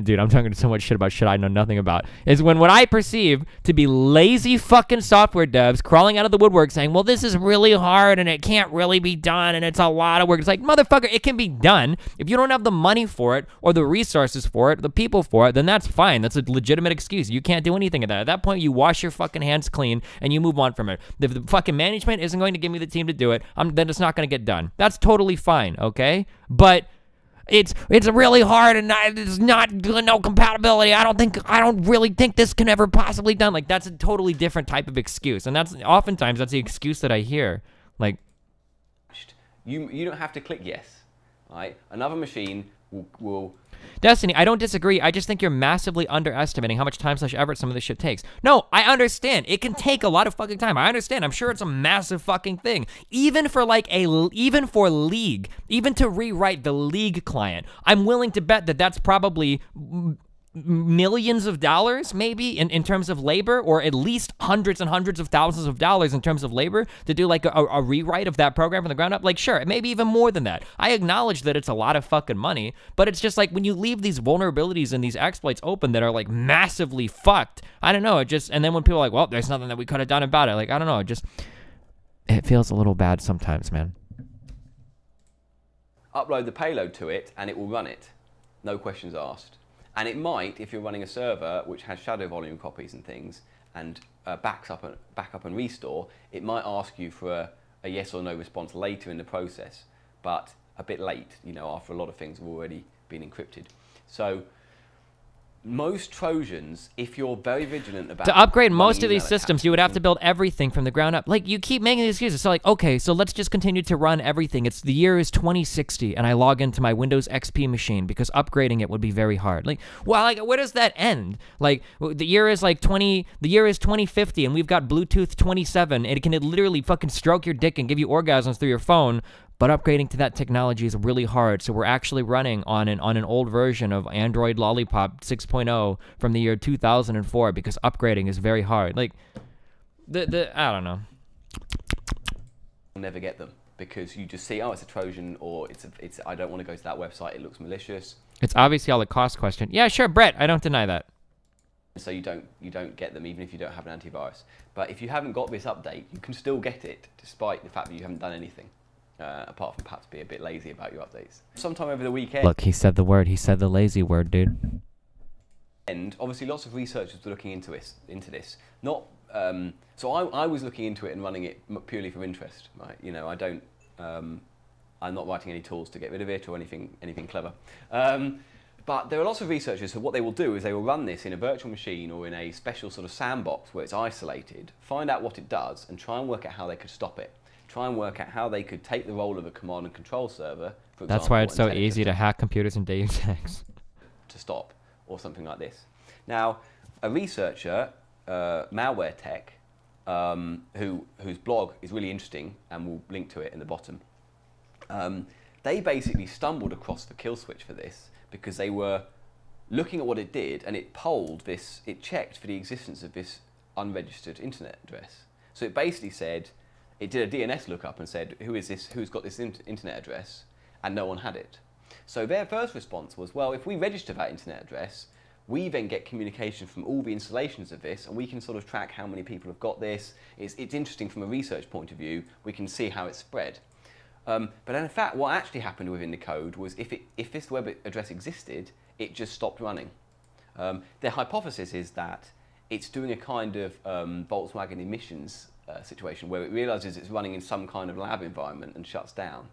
Dude, I'm talking so much shit about shit I know nothing about. Is when what I perceive to be lazy fucking software devs crawling out of the woodwork saying, well, this is really hard and it can't really be done and it's a lot of work. It's like, motherfucker, it can be done. If you don't have the money for it or the resources for it, the people for it, then that's fine. That's a legitimate excuse. You can't do anything at that. At that point, you wash your fucking hands clean and you move on from it. If the fucking management isn't going to give me the team to do it, then it's not going to get done. That's totally fine, okay? But... It's really hard and it's not no compatibility. I don't really think this can ever possibly done. Like that's a totally different type of excuse, and that's oftentimes the excuse that I hear. Like, you don't have to click yes, right? Another machine will. Destiny, I don't disagree. I just think you're massively underestimating how much time/effort some of this shit takes. No, I understand. It can take a lot of fucking time. I understand. I'm sure it's a massive fucking thing. Even for League, even to rewrite the League client, I'm willing to bet that that's probably millions of dollars maybe in terms of labor, or at least hundreds and hundreds of thousands of dollars in terms of labor to do like a rewrite of that program from the ground up. Like sure, maybe even more than that. I acknowledge that it's a lot of fucking money, but it's just like when you leave these vulnerabilities and these exploits open that are like massively fucked, I don't know, and then when people are like, well, there's nothing that we could have done about it, like I don't know, it feels a little bad sometimes, man. Upload the payload to it and it will run it, no questions asked. And it might, if you're running a server which has shadow volume copies and things, and back up and restore, it might ask you for a yes or no response later in the process, but a bit late, you know, after a lot of things have already been encrypted. So most Trojans, if you're very vigilant about... To upgrade most of these systems, you would have to build everything from the ground up. Like, you keep making these excuses. So, like, okay, so let's just continue to run everything. The year is 2060, and I log into my Windows XP machine because upgrading it would be very hard. Like, well, like, where does that end? Like, the year is, like, the year is 2050, and we've got Bluetooth 27, and it can literally fucking stroke your dick and give you orgasms through your phone. But upgrading to that technology is really hard, so we're actually running on an old version of Android Lollipop 6.0 from the year 2004 because upgrading is very hard. Like, I don't know. You'll never get them because you just see, oh, it's a Trojan, or it's I don't want to go to that website, it looks malicious. It's obviously all a cost question. Yeah, sure, Brett, I don't deny that. So you don't get them even if you don't have an antivirus. But if you haven't got this update, you can still get it despite the fact that you haven't done anything. Apart from perhaps be a bit lazy about your updates. Sometime over the weekend. Look, he said the word. He said the lazy word, dude. And obviously, lots of researchers were looking into this. Not so I was looking into it and running it purely from interest, right? You know, I don't. I'm not writing any tools to get rid of it or anything clever. But there are lots of researchers who what they will do is they will run this in a virtual machine or in a special sort of sandbox where it's isolated, find out what it does, and try and work out how they could stop it. Try and work out how they could take the role of a command and control server, for example. That's why it's so easy to hack computers and Deus Ex. To stop, or something like this. Now, a researcher, Malware Tech, whose blog is really interesting, and we'll link to it in the bottom, they basically stumbled across the kill switch for this because they were looking at what it did, and it polled this, it checked for the existence of this unregistered internet address. So it basically said, it did a DNS lookup and said, who is this, who's got this internet address? And no one had it. So their first response was, well, if we register that internet address, we then get communication from all the installations of this, and we can sort of track how many people have got this. It's interesting from a research point of view. We can see how it's spread. But in fact, what actually happened within the code was if this web address existed, it just stopped running. Their hypothesis is that it's doing a kind of Volkswagen emissions situation where it realizes it's running in some kind of lab environment and shuts down.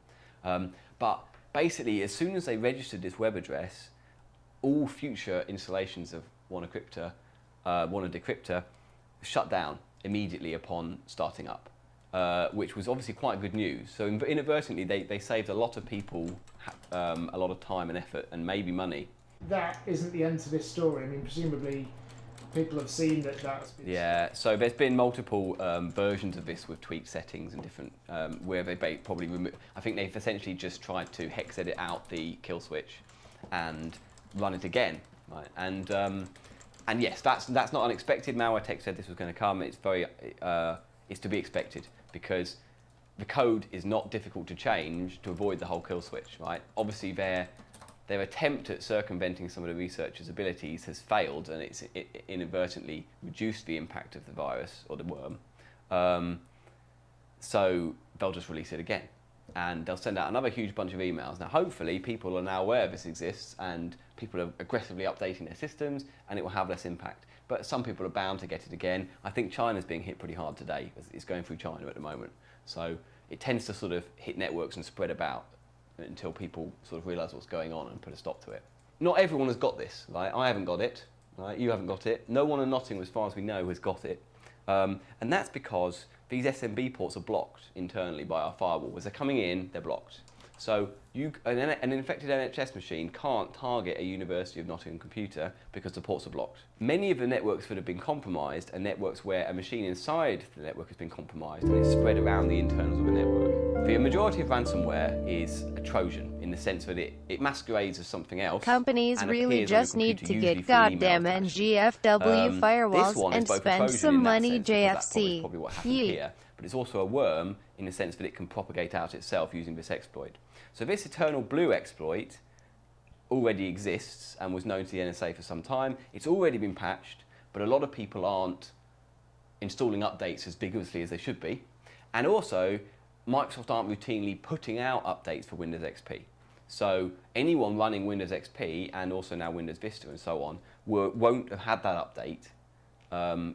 But basically, as soon as they registered this web address, all future installations of WannaCryptor shut down immediately upon starting up, which was obviously quite good news. So inadvertently, they saved a lot of people a lot of time and effort and maybe money. that isn't the end to this story. I mean, presumably people have seen that that's been... Yeah, so there's been multiple versions of this with tweaked settings and different, where they probably I think they've essentially just tried to hex edit out the kill switch and run it again, right? And yes, that's not unexpected. Malwaretech said this was going to come. It's very, it's to be expected because the code is not difficult to change to avoid the whole kill switch, right? Obviously their attempt at circumventing some of the researchers' abilities has failed, and it's inadvertently reduced the impact of the virus or the worm. So they'll just release it again, and they'll send out another huge bunch of emails. Now, hopefully, people are now aware this exists, and people are aggressively updating their systems, and it will have less impact. But some people are bound to get it again. I think China's being hit pretty hard today. It's going through China at the moment, so it tends to sort of hit networks and spread about until people sort of realise what's going on and put a stop to it. Not everyone has got this, right? I haven't got it, right? You haven't got it. No one in Nottingham, as far as we know, has got it. And that's because these SMB ports are blocked internally by our firewall. As they're coming in, they're blocked. So an infected NHS machine can't target a University of Nottingham computer because the ports are blocked. Many of the networks that have been compromised are networks where a machine inside the network has been compromised and it's spread around the internals of the network. The majority of ransomware is a Trojan in the sense that it masquerades as something else. Companies really just need to get goddamn NGFW firewalls and spend some money, JFC. Probably what happened here. But it's also a worm in the sense that it can propagate out itself using this exploit. So this Eternal Blue exploit already exists and was known to the NSA for some time. It's already been patched, but a lot of people aren't installing updates as vigorously as they should be. And also, Microsoft aren't routinely putting out updates for Windows XP. So anyone running Windows XP and also now Windows Vista and so on won't have had that update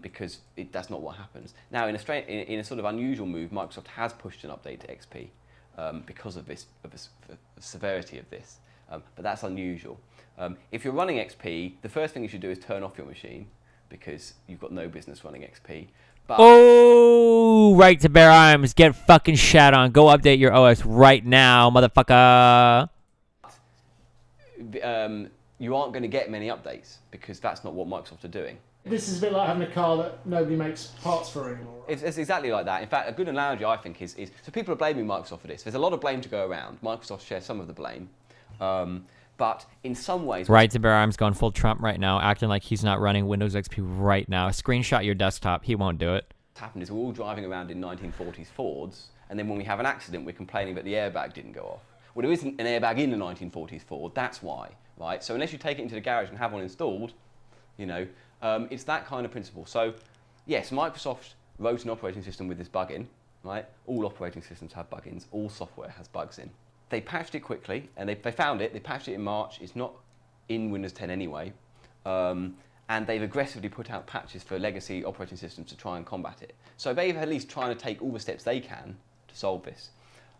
because that's not what happens. Now, in a sort of unusual move, Microsoft has pushed an update to XP because of the severity of this, but that's unusual. If you're running XP, the first thing you should do is turn off your machine because you've got no business running XP. But oh, right to bear arms, get fucking shat on. Go update your OS right now, motherfucker. You aren't going to get many updates because that's not what Microsoft are doing. This is a bit like having a car that nobody makes parts for anymore. It's exactly like that. In fact, a good analogy, I think, is so people are blaming Microsoft for this. There's a lot of blame to go around. Microsoft shares some of the blame. But in some ways... Right to bear arms going full Trump right now, acting like he's not running Windows XP right now. Screenshot your desktop. He won't do it. What's happened is we're all driving around in 1940s Fords, and then when we have an accident, we're complaining that the airbag didn't go off. Well, there isn't an airbag in the 1940s Ford. That's why, right? So unless you take it into the garage and have one installed, you know, it's that kind of principle. So, yes, Microsoft wrote an operating system with this bug in, right? All operating systems have bug-ins. All software has bugs in. They patched it quickly, and they found it. They patched it in March. It's not in Windows 10 anyway. And they've aggressively put out patches for legacy operating systems to try and combat it. So they've at least trying to take all the steps they can to solve this.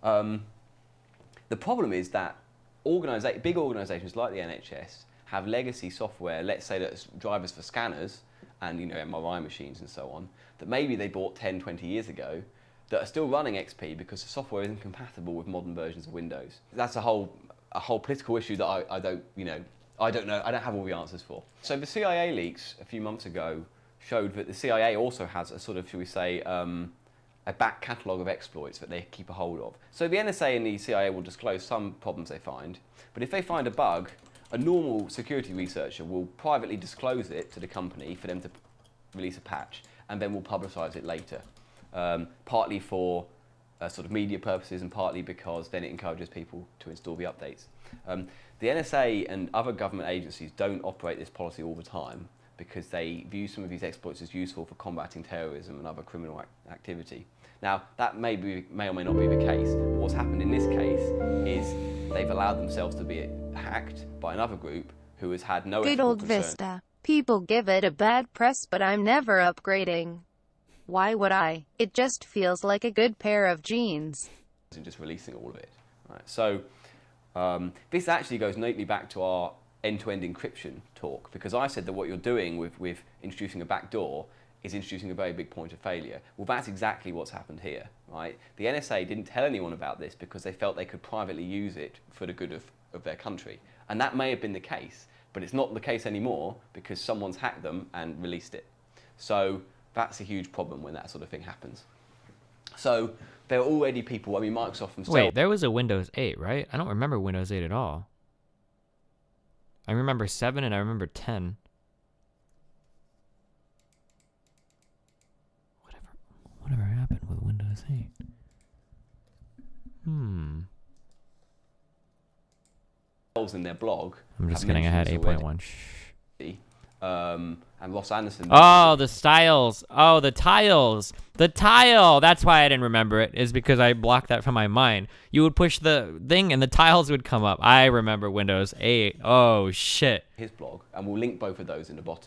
The problem is that big organisations like the NHS have legacy software, let's say that's drivers for scanners and, you know, MRI machines and so on, that maybe they bought 10, 20 years ago, that are still running XP because the software isn't compatible with modern versions of Windows. That's a whole political issue that I don't know, I don't have all the answers for. So the CIA leaks a few months ago showed that the CIA also has a sort of, shall we say, a back catalogue of exploits that they keep a hold of. So the NSA and the CIA will disclose some problems they find, but if they find a bug, a normal security researcher will privately disclose it to the company for them to release a patch, and then will publicise it later. Partly for sort of media purposes and partly because then it encourages people to install the updates. The NSA and other government agencies don't operate this policy all the time because they view some of these exploits as useful for combating terrorism and other criminal activity. Now, that may or may not be the case, but what's happened in this case is they've allowed themselves to be hacked by another group who has had no Good old concern. Vista. People give it a bad press, but I'm never upgrading. Why would I? It just feels like a good pair of jeans. And just releasing all of it. Right. So this actually goes neatly back to our end-to-end encryption talk, because I said that what you're doing with introducing a backdoor is introducing a very big point of failure. Well, that's exactly what's happened here, right? The NSA didn't tell anyone about this because they felt they could privately use it for the good of their country. And that may have been the case, But it's not the case anymore because someone's hacked them and released it. So that's a huge problem when that sort of thing happens. So there are already people, I mean, Microsoft themselves... Wait, there was a Windows 8, right? I don't remember Windows 8 at all. I remember 7 and I remember 10. Whatever happened with Windows 8? In their blog... I'm just getting ahead, 8.1. And Ross Anderson... Oh, the styles. Oh, the tiles. The tile. That's why I didn't remember it, is because I blocked that from my mind. You would push the thing and the tiles would come up. I remember Windows 8. Oh, shit. His blog, and we'll link both of those in the bottom.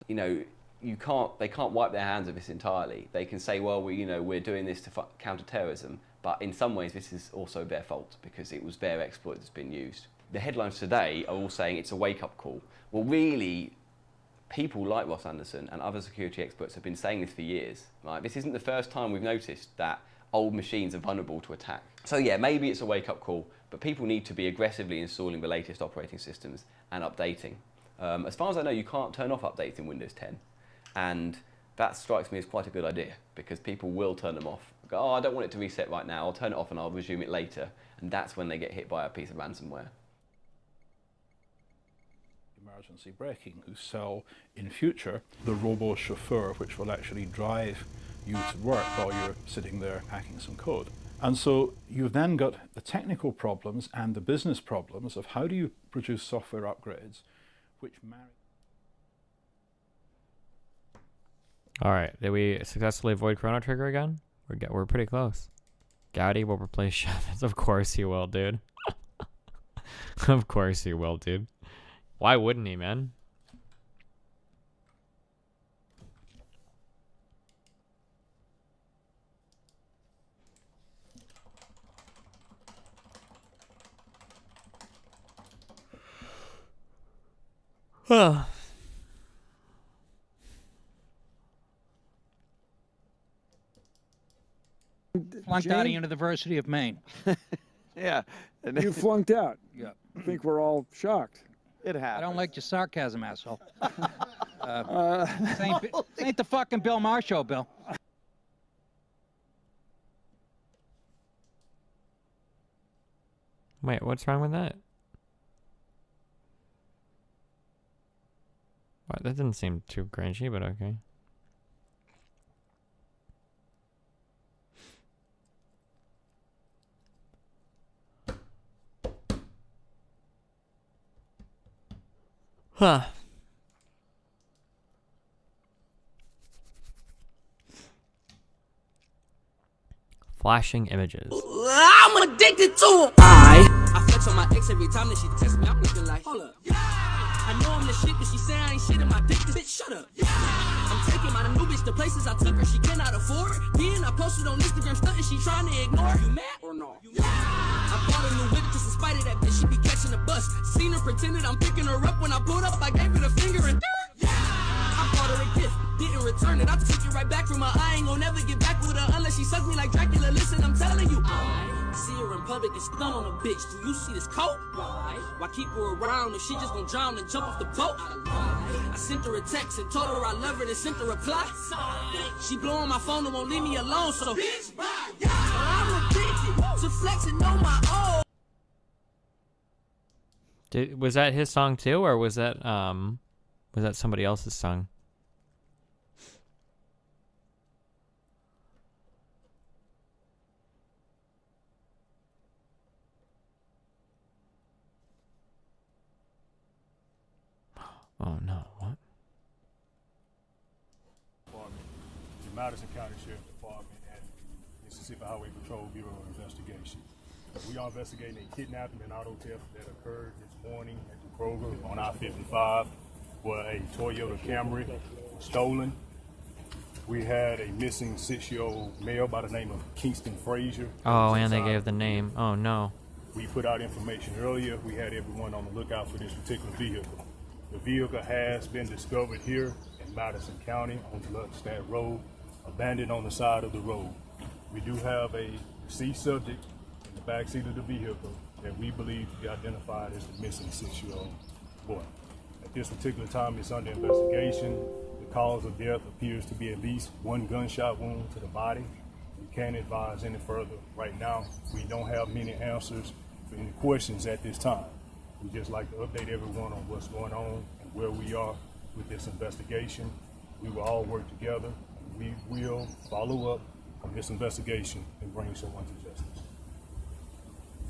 You know, they can't wipe their hands of this entirely. They can say, well, we're doing this to counter terrorism, but in some ways this is also their fault because it was their exploit that's been used. The headlines today are all saying it's a wake-up call. Well, really, people like Ross Anderson and other security experts have been saying this for years. Right? This isn't the first time we've noticed that old machines are vulnerable to attack. So yeah, maybe it's a wake-up call, but people need to be aggressively installing the latest operating systems and updating. As far as I know, you can't turn off updates in Windows 10, and that strikes me as quite a good idea because people will turn them off. Go, oh, I don't want it to reset right now, I'll turn it off and I'll resume it later, and that's when they get hit by a piece of ransomware. Emergency braking, who sell in future the robo chauffeur, which will actually drive you to work while you're sitting there hacking some code. And so you've then got the technical problems and the business problems of how do you produce software upgrades which marry. All right, did we successfully avoid Chrono Trigger again? We're pretty close. Gowdy will replace Chavez. Of course he will, dude. Of course he will, dude. Why wouldn't he, man? Flunked out of University of Maine. Yeah. You flunked out. Yeah. I think we're all shocked. It happens. I don't like your sarcasm, asshole. This ain't the fucking Bill Maher show, Bill. Wait, what's wrong with that? What, that didn't seem too cringy, but okay. Huh. Flashing images. I'm addicted to him. I flex on my ex every time that she texts me. I'm looking like, hold up. I know I'm the shit, but she say I ain't shit in my dick. Bitch, shut up. I'm taking my new bitch to places I took her. She cannot afford. Then I posted on Instagram stunting. She trying to ignore. You mad or no? I bought a new whip just in spite of that bitch. She be catching the bus. Seen her pretended I'm picking her up. When I pulled up, I gave her the finger and I bought her a gift. Didn't return it. I took it right back from her. I ain't gon' never get back with her unless she sucks me like Dracula. Listen, I'm telling you. I see her in public and stun on a bitch. Do you see this coat? Why keep her around if she just gon' drown and jump off the boat? I sent her a text and told her I love her and sent her a reply. She blowing my phone and won't leave me alone, so bitch, I'm addicted to flexing on my own. Was that his song too, or was that somebody else's song? Oh no, what? The Madison County Sheriff's Department and Mississippi Highway Patrol Bureau of Investigation. We are investigating a kidnapping and auto theft that occurred this morning at the Kroger on I-55, where a Toyota Camry was stolen. We had a missing 6-year-old male by the name of Kingston Frazier. Oh, and they gave the name. Oh no. We put out information earlier. We had everyone on the lookout for this particular vehicle. The vehicle has been discovered here in Madison County on Gluckstadt Road, abandoned on the side of the road. We do have a deceased subject in the backseat of the vehicle that we believe to be identified as the missing 6-year-old boy. At this particular time, it's under investigation. The cause of death appears to be at least one gunshot wound to the body. We can't advise any further right now. We don't have many answers for any questions at this time. We'd just like to update everyone on what's going on and where we are with this investigation. We will all work together, and we will follow up on this investigation and bring someone to justice.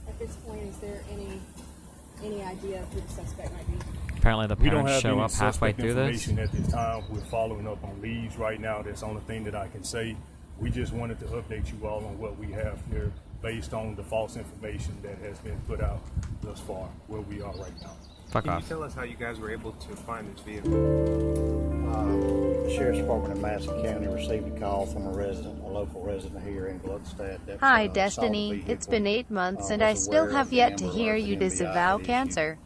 At this point, is there any idea of who the suspect might be? Apparently the We don't parents have show any up halfway suspect through this. information at this time. We're following up on leads right now. That's the only thing that I can say. We just wanted to update you all on what we have here based on the false information that has been put out thus far, where we are right now. Fuck Can off. you tell us how you guys were able to find this vehicle? The Sheriff's Department in Madison County received a call from a local resident here in Gluckstadt. That, Hi, saw the Destiny. vehicle, It's been 8 months and was I still aware have of the yet to Amber hear Alert you and MBI disavow issue. cancer.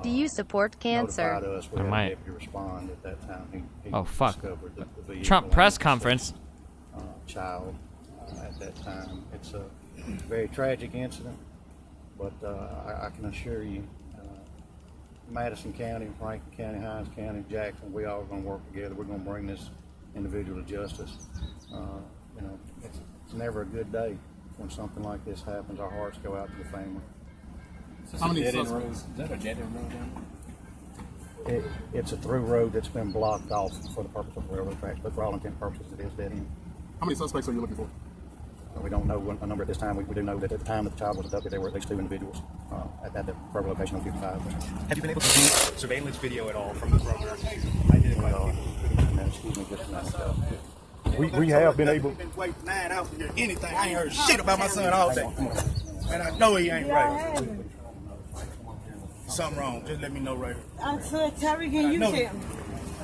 Do you support cancer? Notified us. We I had might. a deputy respond at that time. He Oh, fuck. discovered the vehicle Trump and press the conference. child at that time. It's a very tragic incident, but I can assure you, Madison County, Franklin County, Hines County, Jackson, we all going to work together. We're going to bring this individual to justice. You know, it's never a good day when something like this happens. Our hearts go out to the family. How many suspects? Is that a dead-end road down there? It's a through road that's been blocked off for the purpose of railroad tracks, but for all intent and purposes, it is dead end. How many suspects are you looking for? We don't know a number at this time. We do know that at the time that the child was abducted, there were at least 2 individuals at the proper location on 55. Have you been able to view surveillance video at all from the program? Excuse me just a minute. We have been able. Been waiting 9 hours to hear anything. I ain't heard shit about my son all day, and I know he ain't right. Something wrong. Just let me know right. I'm so Terry, can you tell me? I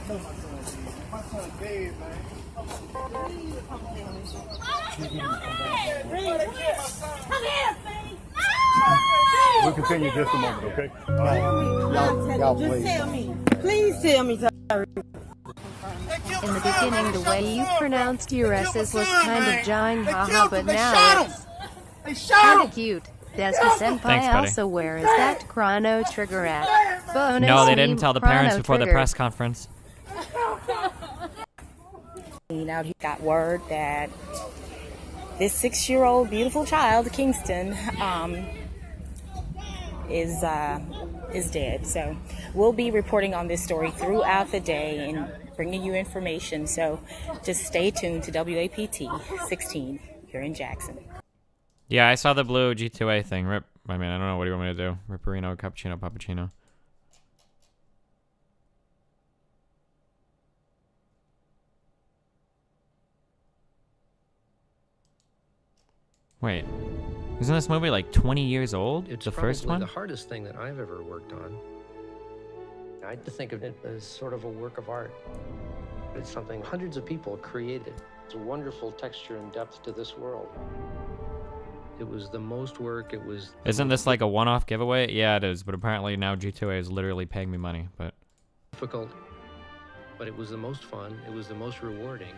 know my son dead. My son dead, man. We'll continue just a moment, okay? Just tell me. Please tell me, Terry. In the beginning, the way you pronounced your S's was kind of giant, haha, but now it's kinda cute. Desta Senpai Thanks, buddy. also, where is that chrono trigger at? Bonus No, they team didn't tell the chrono parents before the trigger. press conference. Now he got word that this 6-year-old beautiful child, Kingston, is dead. So we'll be reporting on this story throughout the day and bringing you information. So just stay tuned to WAPT 16 here in Jackson. Yeah, I saw the blue G2A thing. Rip. I mean, I don't know. What do you want me to do? Ripperino, cappuccino, puppuccino. Wait. Isn't this movie like 20 years old? It's the first one? the hardest thing that I've ever worked on. I like to think of it as sort of a work of art. It's something hundreds of people created. It's a wonderful texture and depth to this world. It was the most work, it was... Isn't this like a one-off giveaway? Yeah, it is, but apparently now G2A is literally paying me money, but... difficult, but it was the most fun, it was the most rewarding.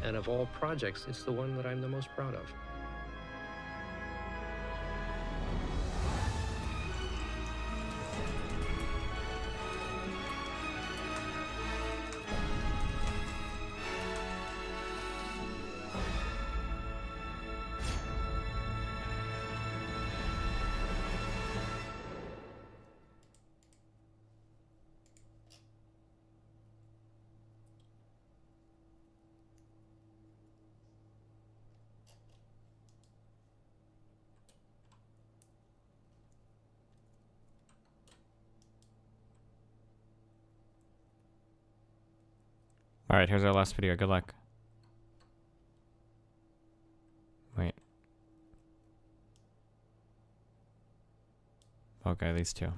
And of all projects, it's the one that I'm the most proud of. Alright, here's our last video. Good luck. Wait. Okay, these two.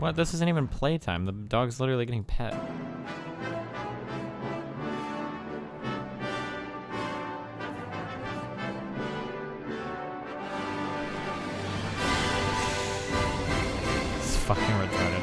What? This isn't even playtime. The dog's literally getting pet. It's fucking retarded.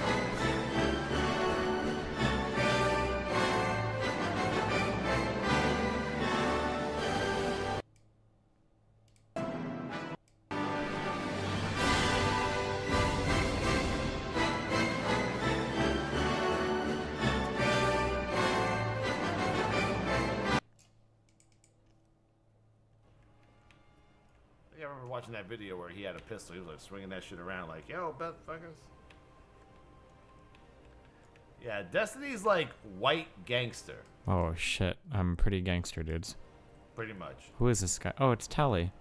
Yeah, I remember watching that video where he had a pistol. He was like swinging that shit around like, yo, fuckers. Yeah, Destiny's like white gangster. Oh shit, I'm pretty gangster, dudes. Pretty much. Who is this guy? Oh, it's Telly.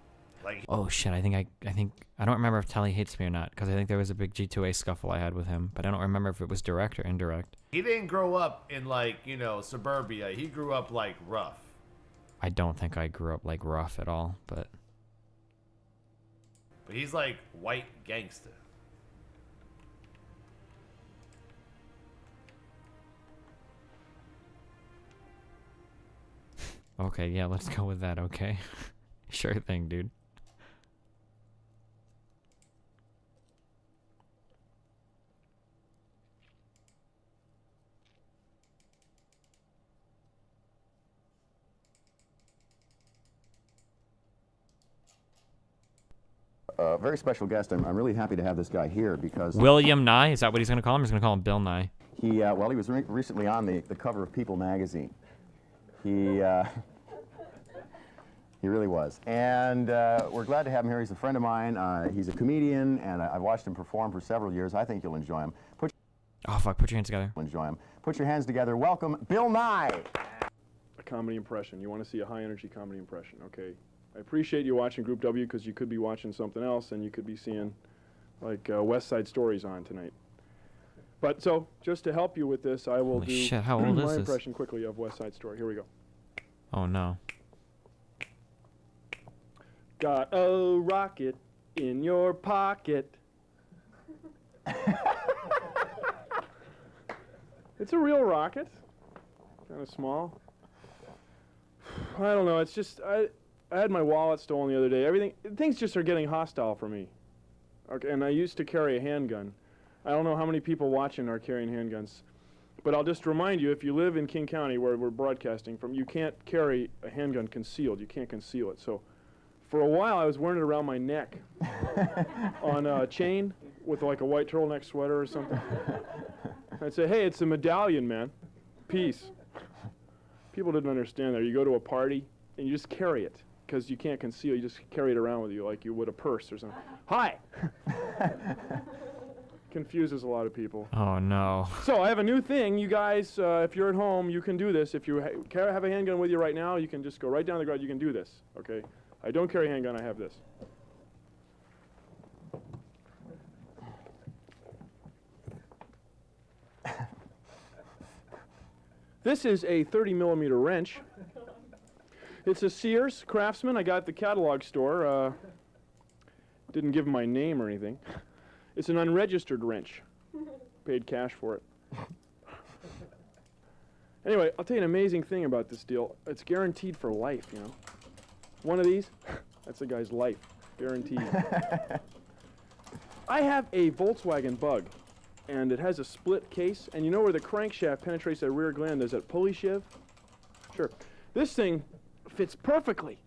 Like, oh shit, I think I don't remember if Telly hates me or not, because I think there was a big G2A scuffle I had with him, but I don't remember if it was direct or indirect. he didn't grow up in like, you know, suburbia. He grew up like rough. I don't think I grew up like rough at all, but He's like white gangster. okay, yeah, let's go with that, okay? Sure thing, dude. Very special guest. I'm really happy to have this guy here because William Nye, is that what he's gonna call him? He's gonna call him Bill Nye. he well, he was recently on the cover of People magazine. He really was, and we're glad to have him here. He's a friend of mine. He's a comedian, and I've watched him perform for several years. I think you'll enjoy him. Oh fuck! Put your hands together. Enjoy him. Put your hands together. Welcome, Bill Nye. A comedy impression. You want to see a high-energy comedy impression, okay? I appreciate you watching Group W because you could be watching something else and you could be seeing like West Side Stories on tonight. But so, just to help you with this, I will Holy do shit, how old my is this? impression quickly of West Side Story. Here we go. Oh no. Got a rocket in your pocket. It's a real rocket. Kind of small. I don't know, it's just, I had my wallet stolen the other day. Things just are getting hostile for me. Okay, and I used to carry a handgun. I don't know how many people watching are carrying handguns. But I'll just remind you, if you live in King County, where we're broadcasting from, you can't carry a handgun concealed. You can't conceal it. So for a while, I was wearing it around my neck on a chain with like a white turtleneck sweater or something. I'd say, hey, it's a medallion, man. Peace. People didn't understand that. You go to a party, and you just carry it. Because you can't conceal, you just carry it around with you like you would a purse or something. Hi! Confuses a lot of people. Oh no. So I have a new thing, you guys, if you're at home, you can do this. If you have a handgun with you right now, you can just go right down the garage, you can do this, okay? I don't carry a handgun, I have this. This is a 30mm wrench. It's a Sears Craftsman. I got at the catalog store. Didn't give my name or anything. It's an unregistered wrench. Paid cash for it. Anyway, I'll tell you an amazing thing about this deal. It's guaranteed for life, you know. One of these, that's a guy's life. Guaranteed. I have a Volkswagen Bug, and it has a split case. And you know where the crankshaft penetrates that rear gland? There's that pulley shiv? Sure. This thing fits perfectly.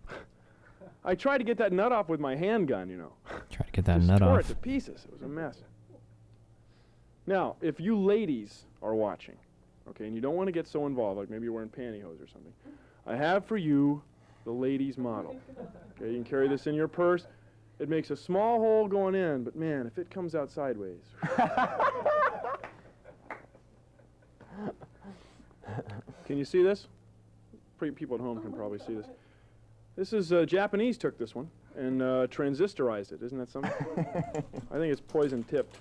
I tried to get that nut off with my handgun, you know. Try to get that Just nut tore off. it to pieces. It was a mess. Now, if you ladies are watching, okay, and you don't want to get so involved, like maybe you're wearing pantyhose or something, I have for you the ladies model. Okay, you can carry this in your purse. It makes a small hole going in, but man, if it comes out sideways. Can you see this? People at home can probably see this. This is, Japanese took this one and transistorized it. Isn't that something? I think it's poison tipped.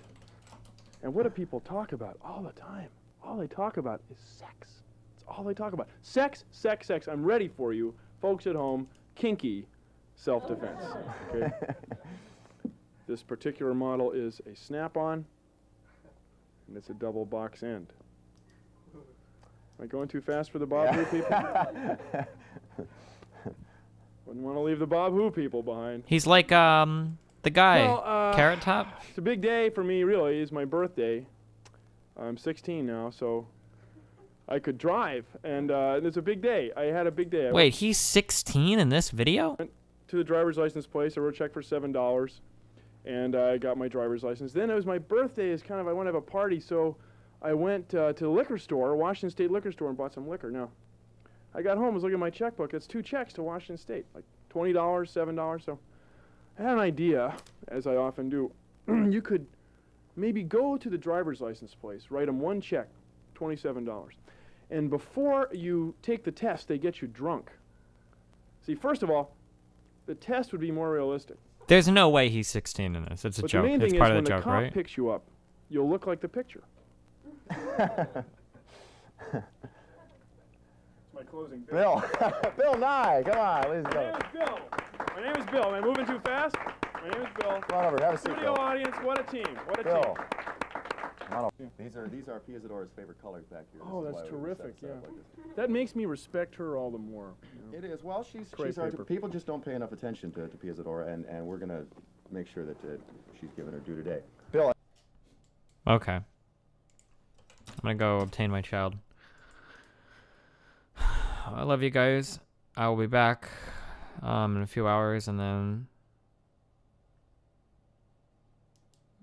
And what do people talk about all the time? All they talk about is sex. It's all they talk about. Sex, sex, sex. I'm ready for you, folks at home. Kinky self-defense. Okay? This particular model is a snap-on. and it's a double box end. Am I going too fast for the Bob Who people? Wouldn't want to leave the Bob Who people behind. He's like the guy, Well, Carrot Top. It's a big day for me, really. It's my birthday. I'm 16 now, so I could drive, and it's a big day. I had a big day. Wait, he's 16 in this video? Went to the driver's license place. I wrote a check for $7, and I got my driver's license. Then it was my birthday. It's kind of, I want to have a party, so I went to the liquor store, Washington State liquor store, and bought some liquor. Now, I got home, was looking at my checkbook. It's 2 checks to Washington State, like $20, $7. So I had an idea, as I often do. You could maybe go to the driver's license place, write them 1 check, $27. And before you take the test, they get you drunk. See, first of all, the test would be more realistic. There's no way he's 16 in this. It's a But joke. the main It's thing part is of when the joke, the cop right? picks you up, you'll look like the picture. My closing bit. Bill. Bill Nye, come on, ladies and My name gentlemen. is Bill. My name is Bill. Am I moving too fast? My name is Bill. Come on over, have a seat, Studio Bill. audience, what a team. What a Bill. team. Come on over. These are Pia Zadora's favorite colors back here. Oh, This is that's why we set terrific, this yeah. up like this. That makes me respect her all the more. You know. It is. Well, she's Great our, paper. people just don't pay enough attention to Pia Zadora, and we're going to make sure that she's given her due today. Bill. Okay. I'm gonna go obtain my child. I love you guys. I will be back in a few hours, and then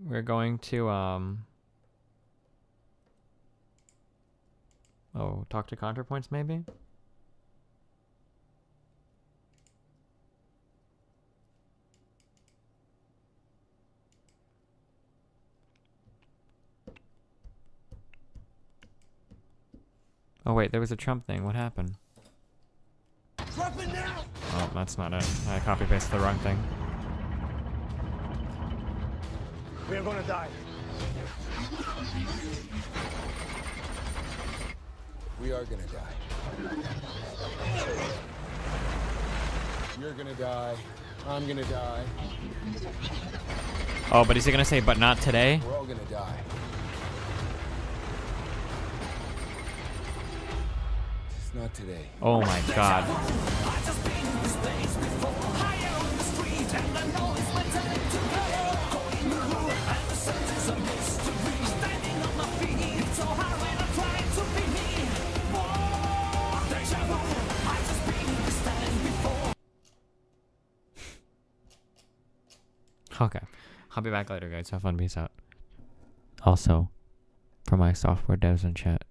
we're going to talk to contrapoints maybe. Oh wait, there was a Trump thing. What happened? Oh, that's not it. I copy-pasted the wrong thing. We are gonna die. We are gonna die. You're gonna die. I'm gonna die. Oh, but is he gonna say, but not today? We're all gonna die. It's not today. Oh my god. Okay. I'll be back later, guys. Have fun. Peace out. Also, for my software devs in chat,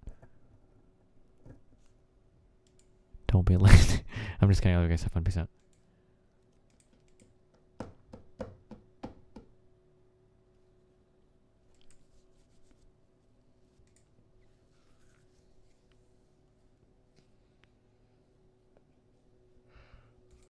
don't be late. I'm just kidding. I love you guys. Have fun. Peace out.